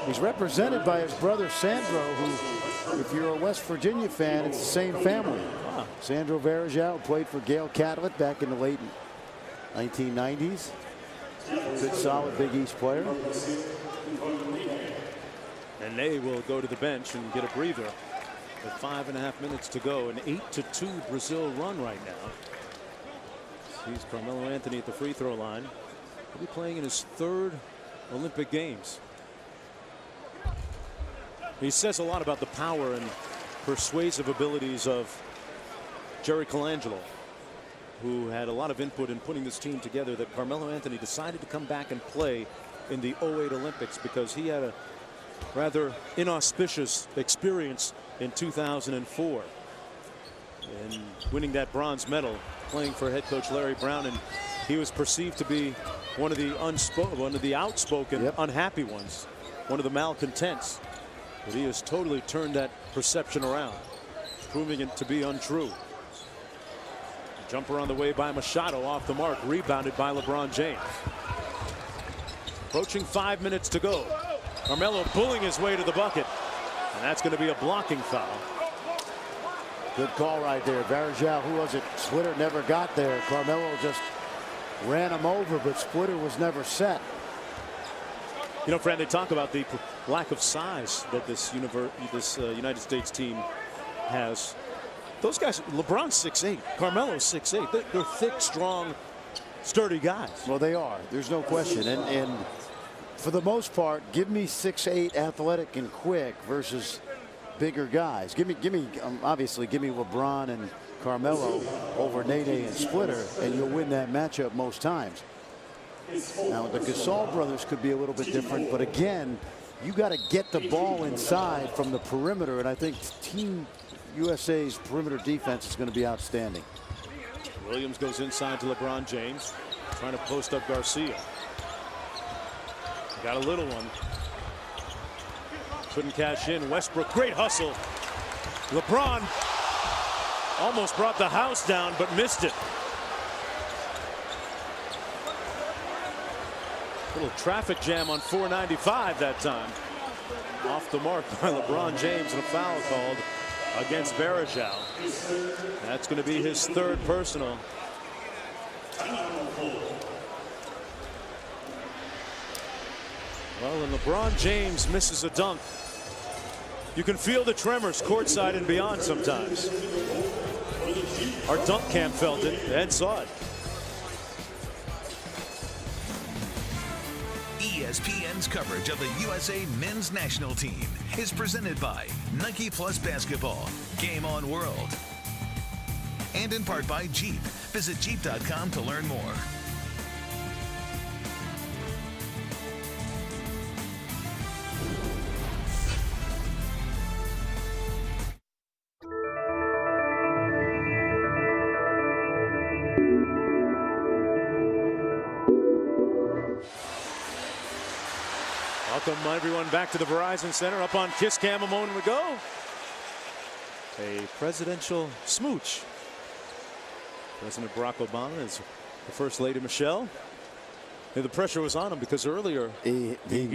[SPEAKER 2] He's represented by his brother Sandro, who, if you're a West Virginia fan, it's the same family. Sandro Varejao played for Gail Catlett back in the late 1990s. Good, solid Big East player.
[SPEAKER 1] And they will go to the bench and get a breather with 5.5 minutes to go. An 8-2 Brazil run right now. Sees Carmelo Anthony at the free throw line. He'll be playing in his 3rd Olympic Games. He says a lot about the power and persuasive abilities of Jerry Colangelo, who had a lot of input in putting this team together, that Carmelo Anthony decided to come back and play in the 08 Olympics because he had a rather inauspicious experience in 2004 in winning that bronze medal, playing for head coach Larry Brown, and he was perceived to be one of the outspoken, unhappy ones, one of the malcontents. But he has totally turned that perception around, proving it to be untrue. Jumper on the way by Machado, off the mark, rebounded by LeBron James. Approaching 5 minutes to go. Carmelo pulling his way to the bucket, and that's going to be a blocking foul.
[SPEAKER 2] Good call right there. Varejao, who was it? Splitter never got there. Carmelo just ran him over, but Splitter was never set.
[SPEAKER 1] You know, Fran, they talk about the lack of size that this United States team has. Those guys, LeBron's 6'8", Carmelo's 6'8". They're thick, strong, sturdy guys.
[SPEAKER 2] Well, they are. There's no question. And for the most part, give me 6'8", athletic and quick versus bigger guys. Give me obviously give me LeBron and Carmelo over Nene and Splitter, and you'll win that matchup most times. Now the Gasol brothers could be a little bit different, but again, you got to get the ball inside from the perimeter, and I think Team USA's perimeter defense is going to be outstanding.
[SPEAKER 1] Williams goes inside to LeBron James. Trying to post up Garcia. Got a little one. Couldn't cash in. Westbrook, great hustle. LeBron almost brought the house down, but missed it. Little traffic jam on 495 that time. Off the mark by LeBron James, and a foul called against Varejao. That's going to be his third personal. Well, and LeBron James misses a dunk. You can feel the tremors courtside and beyond sometimes. Our dunk cam felt it. Ed saw it.
[SPEAKER 3] ESPN's coverage of the USA men's national team is presented by Nike Plus Basketball, Game On World, and in part by Jeep. Visit Jeep.com to learn more.
[SPEAKER 1] Welcome everyone back to the Verizon Center. Up on Kiss Cam a moment ago. A presidential smooch. President Barack Obama is the First Lady Michelle. And the pressure was on him because earlier he didn't.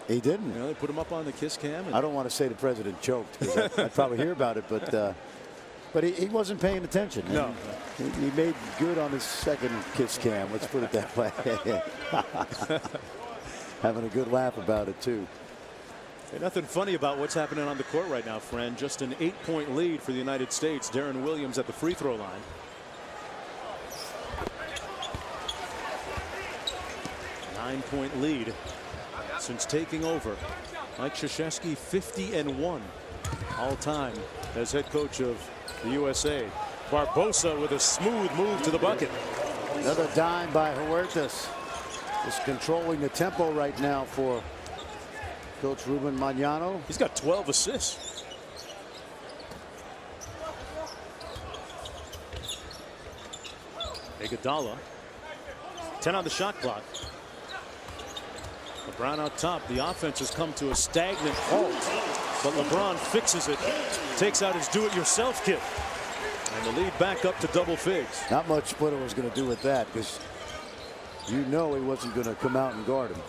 [SPEAKER 2] He didn't.
[SPEAKER 1] You know, they put him up on the Kiss Cam. And
[SPEAKER 2] I don't want to say the president choked because I'd probably hear about it, but he wasn't paying attention.
[SPEAKER 1] No.
[SPEAKER 2] He made good on his second Kiss Cam. Let's put it that way. Having a good laugh about it too.
[SPEAKER 1] Hey, nothing funny about what's happening on the court right now, friend. Just an 8-point lead for the United States. Deron Williams at the free throw line. Nine-point lead since taking over. Mike Krzyzewski 50-1 all time as head coach of the USA. Barbosa with a smooth move to the bucket.
[SPEAKER 2] Another dime by Huertas. Just controlling the tempo right now for Coach Ruben Magnano.
[SPEAKER 1] He's got 12 assists. Iguodala. 10 on the shot clock. LeBron out top. The offense has come to a stagnant halt, but LeBron fixes it. Takes out his do-it-yourself kit. And the lead back up to double figs.
[SPEAKER 2] Not much Splitter was going to do with that because you know he wasn't going to come out and guard him.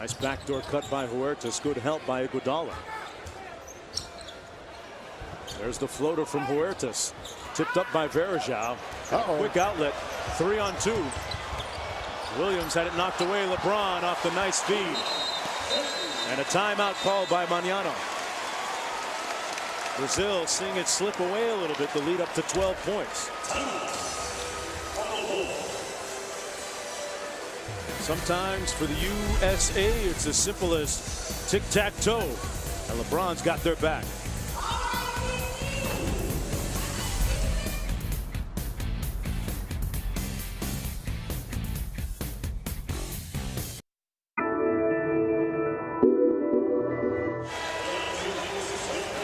[SPEAKER 1] Nice backdoor cut by Huertas. Good help by Iguodala. There's the floater from Huertas. Tipped up by Varejao. Quick outlet. 3-on-2. Williams had it knocked away. LeBron off the nice feed. And a timeout called by Magnano. Brazil seeing it slip away a little bit. The lead up to 12 points. Sometimes for the USA, it's as simple as tic-tac-toe. And LeBron's got their back.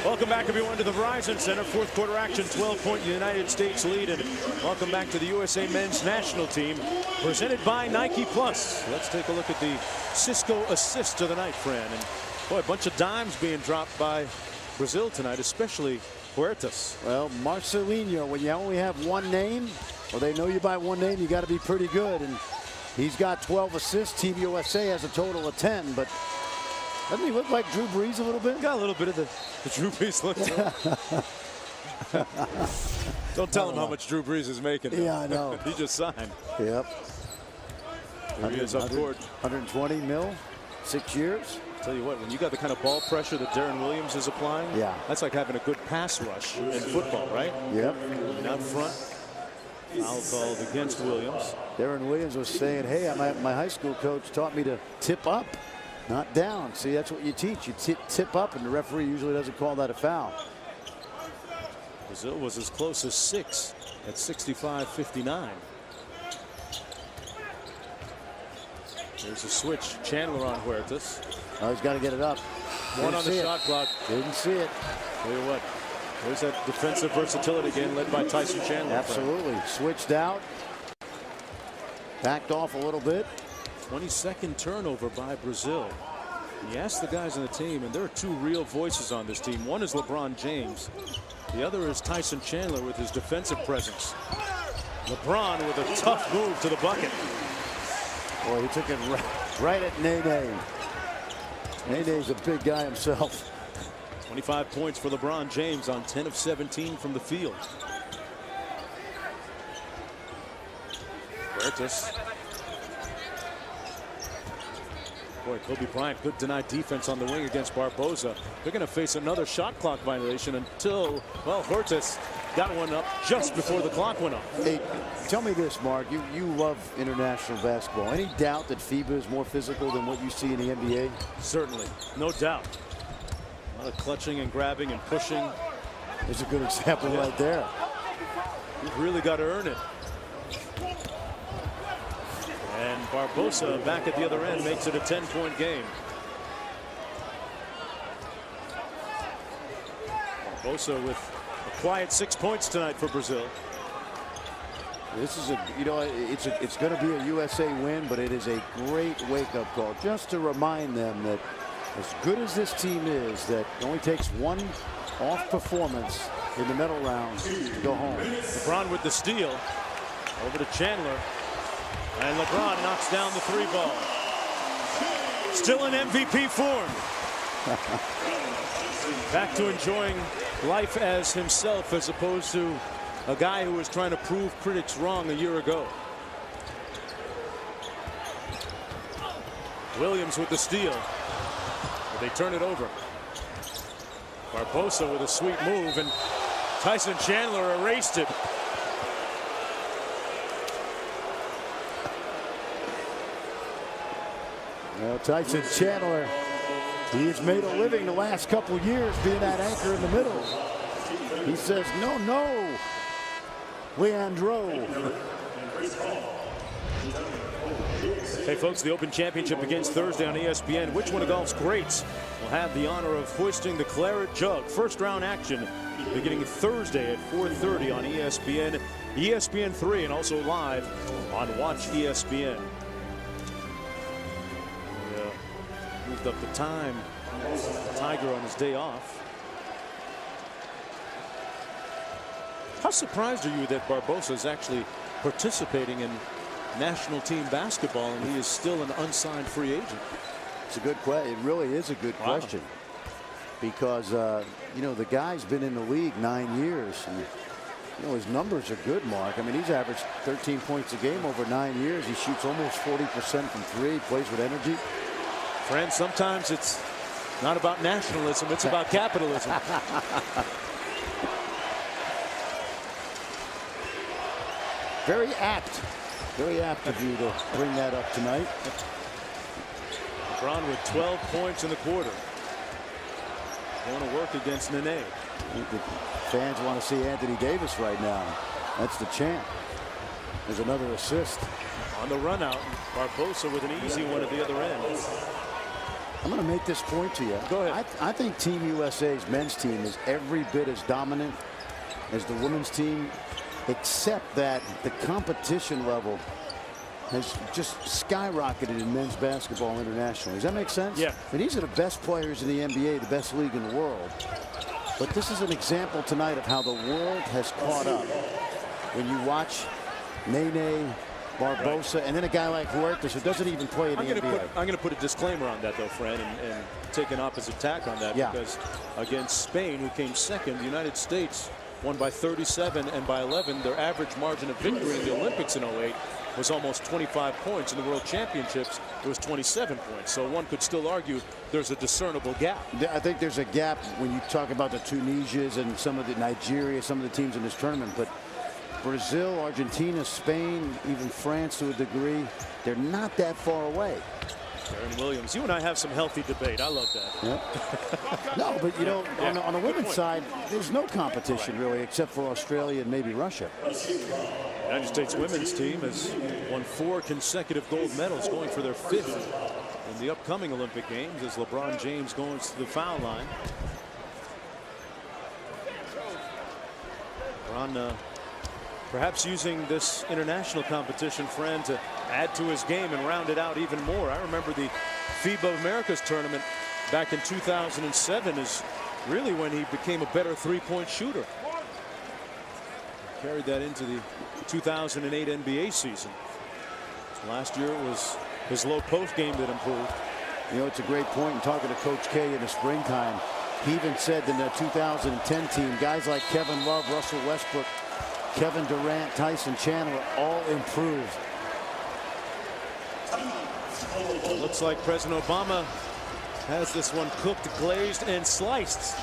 [SPEAKER 1] Welcome back, everyone, to the Verizon Center. Fourth quarter action, 12-point United States lead. And welcome back to the USA men's national team, presented by Nike Plus. Let's take a look at the Cisco assist of the night, Fran. And boy, a bunch of dimes being dropped by Brazil tonight, especially Huertas.
[SPEAKER 2] Well, Marcelinho, when you only have one name, or they know you by one name, you got to be pretty good. And he's got 12 assists. Team USA has a total of 10, but doesn't he look like Drew Brees a little bit?
[SPEAKER 1] Got a little bit of the Drew Brees look to him. Don't tell him how much Drew Brees is making.
[SPEAKER 2] Yeah, I know.
[SPEAKER 1] He just signed.
[SPEAKER 2] Yep.
[SPEAKER 1] Here he is up court.
[SPEAKER 2] 120 mil, 6 years.
[SPEAKER 1] Tell you what, when you got the kind of ball pressure that Deron Williams is applying,
[SPEAKER 2] yeah,
[SPEAKER 1] that's like having a good pass rush in football, right?
[SPEAKER 2] Yep.
[SPEAKER 1] And out front, foul called against Williams.
[SPEAKER 2] Deron Williams was saying, hey, my high school coach taught me to tip up, not down. See, that's what you teach. You tip up, and the referee usually doesn't call that a foul.
[SPEAKER 1] Brazil was as close as 6 at 65-59. There's a switch. Chandler on Huertas.
[SPEAKER 2] Oh, he's got to get it up.
[SPEAKER 1] One on the shot clock.
[SPEAKER 2] Didn't see it.
[SPEAKER 1] Tell you what, there's that defensive versatility again, led by Tyson Chandler.
[SPEAKER 2] Absolutely. Switched out. backed off a little bit.
[SPEAKER 1] 22nd turnover by Brazil. You ask the guys on the team, and there are two real voices on this team. One is LeBron James. The other is Tyson Chandler with his defensive presence. LeBron with a tough move to the bucket.
[SPEAKER 2] Boy, he took it right at Nene. Nene's a big guy himself.
[SPEAKER 1] 25 points for LeBron James on 10 of 17 from the field. Huertas. Boy, Kobe Bryant, good denied defense on the wing against Barbosa. They're going to face another shot clock violation until, well, Huertas got one up just before the clock went off.
[SPEAKER 2] Hey, tell me this, Mark. You love international basketball. Any doubt that FIBA is more physical than what you see in the NBA?
[SPEAKER 1] Certainly, no doubt. A lot of clutching and grabbing and pushing.
[SPEAKER 2] There's a good example right there.
[SPEAKER 1] You've really got to earn it. And Barbosa back at the other end makes it a 10-point game. Barbosa with a quiet 6 points tonight for Brazil.
[SPEAKER 2] This is it's going to be a USA win, but it is a great wake-up call just to remind them that as good as this team is, that it only takes one off performance in the medal round to go home.
[SPEAKER 1] LeBron with the steal over to Chandler. And LeBron knocks down the three ball. Still in MVP form. Back to enjoying life as himself as opposed to a guy who was trying to prove critics wrong a year ago. Williams with the steal. But they turn it over. Barbosa with a sweet move, and Tyson Chandler erased it.
[SPEAKER 2] Well, Tyson Chandler, he has made a living the last couple years being that anchor in the middle. He says, no, no, Leandro.
[SPEAKER 1] Hey, folks, the Open Championship begins Thursday on ESPN. Which one of golf's greats will have the honor of hoisting the Claret Jug? First round action beginning Thursday at 4:30 on ESPN, ESPN 3, and also live on Watch ESPN. Moved up the time. Tiger on his day off. How surprised are you that Barbosa is actually participating in national team basketball and he is still an unsigned free agent?
[SPEAKER 2] It's a good question. It really is a good question. Because, you know, the guy's been in the league 9 years. And, you know, his numbers are good, Mark. I mean, he's averaged 13 points a game over 9 years. He shoots almost 40% from three, plays with energy.
[SPEAKER 1] Friends, sometimes it's not about nationalism, it's about capitalism.
[SPEAKER 2] Very apt of you to bring that up tonight.
[SPEAKER 1] LeBron with 12 points in the quarter. Going to work against Nene.
[SPEAKER 2] The fans want to see Anthony Davis right now. That's the champ. There's another assist.
[SPEAKER 1] On the run out, Barbosa with an easy one at the other end.
[SPEAKER 2] I'm going to make this point to you.
[SPEAKER 1] Go ahead.
[SPEAKER 2] I think Team USA's men's team is every bit as dominant as the women's team, except that the competition level has just skyrocketed in men's basketball internationally. Does that make sense?
[SPEAKER 1] Yeah.
[SPEAKER 2] And these are the best players in the NBA, the best league in the world. But this is an example tonight of how the world has caught up. When you watch Nene, Barbosa, and then a guy like Huertas who doesn't even play in the NBA.
[SPEAKER 1] I'm going to put a disclaimer on that, though, Fred, and take an opposite tack on that.
[SPEAKER 2] Yeah.
[SPEAKER 1] Because against Spain, who came second, the United States won by 37 and by 11. Their average margin of victory in the Olympics in 08 was almost 25 points. In the World Championships, it was 27 points. So one could still argue there's a discernible gap.
[SPEAKER 2] I think there's a gap when you talk about the Tunisias and some of the Nigeria, some of the teams in this tournament. But Brazil, Argentina, Spain, even France to a degree, they're not that far away.
[SPEAKER 1] Aaron Williams, you and I have some healthy debate. I love that.
[SPEAKER 2] Yep. No, but you know, on the women's side, there's no competition really, except for Australia and maybe Russia.
[SPEAKER 1] The United States women's team has won 4 consecutive gold medals, going for their 5th in the upcoming Olympic Games as LeBron James goes to the foul line. LeBron perhaps using this international competition, Fran, to add to his game and round it out even more. I remember the FIBA Americas tournament back in 2007 is really when he became a better three-point shooter. Carried that into the 2008 NBA season. Last year it was his low post game that improved.
[SPEAKER 2] You know, it's a great point in talking to Coach K in the springtime. He even said in the 2010 team, guys like Kevin Love, Russell Westbrook, Kevin Durant, Tyson Chandler all improved.
[SPEAKER 1] Looks like President Obama has this one cooked, glazed, and sliced.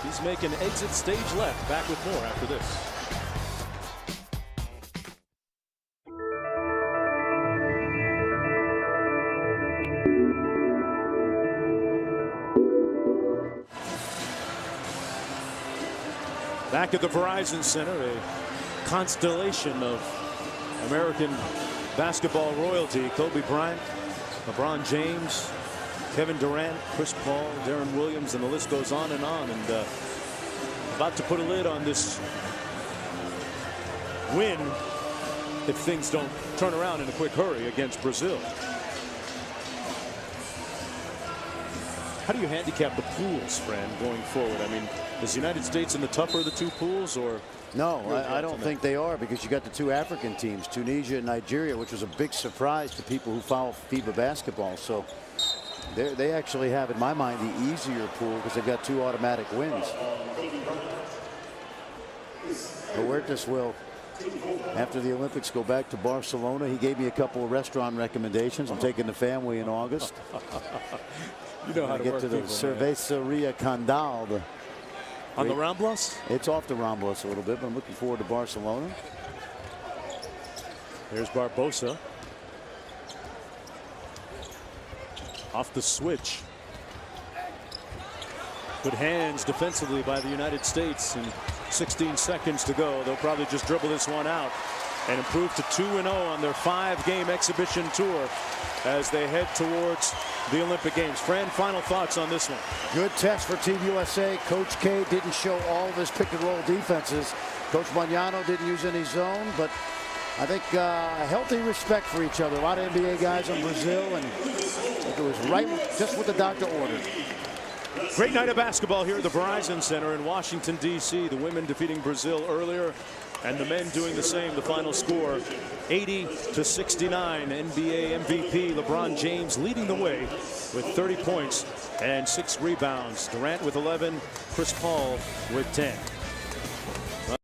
[SPEAKER 1] He's making exit stage left. Back with more after this. Back at the Verizon Center, a constellation of American basketball royalty. Kobe Bryant, LeBron James, Kevin Durant, Chris Paul, Darren Williams, and the list goes on. And about to put a lid on this win if things don't turn around in a quick hurry against Brazil. How do you handicap the pools, Fran, going forward? I mean, is the United States in the tougher of the two pools, or?
[SPEAKER 2] No, I don't think they are, because you got the two African teams, Tunisia and Nigeria, which was a big surprise to people who follow FIBA basketball. So they actually have, in my mind, the easier pool because they've got two automatic wins. Huertas will, after the Olympics, go back to Barcelona. He gave me a couple of restaurant recommendations. I'm taking the family in August.
[SPEAKER 1] You know how to
[SPEAKER 2] get
[SPEAKER 1] work
[SPEAKER 2] to the
[SPEAKER 1] people,
[SPEAKER 2] Cerveceria Condal.
[SPEAKER 1] On the Ramblas?
[SPEAKER 2] It's off the Ramblas a little bit, but I'm looking forward to Barcelona.
[SPEAKER 1] There's Barbosa. Off the switch. Good hands defensively by the United States, and 16 seconds to go. They'll probably just dribble this one out and improve to 2-0 on their 5-game exhibition tour as they head towards the Olympic Games. Fran, final thoughts on this one?
[SPEAKER 2] Good test for Team USA. Coach K didn't show all of his pick and roll defenses. Coach Magnano didn't use any zone, but I think a healthy respect for each other. A lot of NBA guys on Brazil, and it was right just what the doctor ordered.
[SPEAKER 1] Great night of basketball here at the Verizon Center in Washington, D.C. The women defeating Brazil earlier, and the men doing the same. The final score, 80-69. NBA MVP LeBron James leading the way with 30 points and 6 rebounds. Durant with 11, Chris Paul with 10.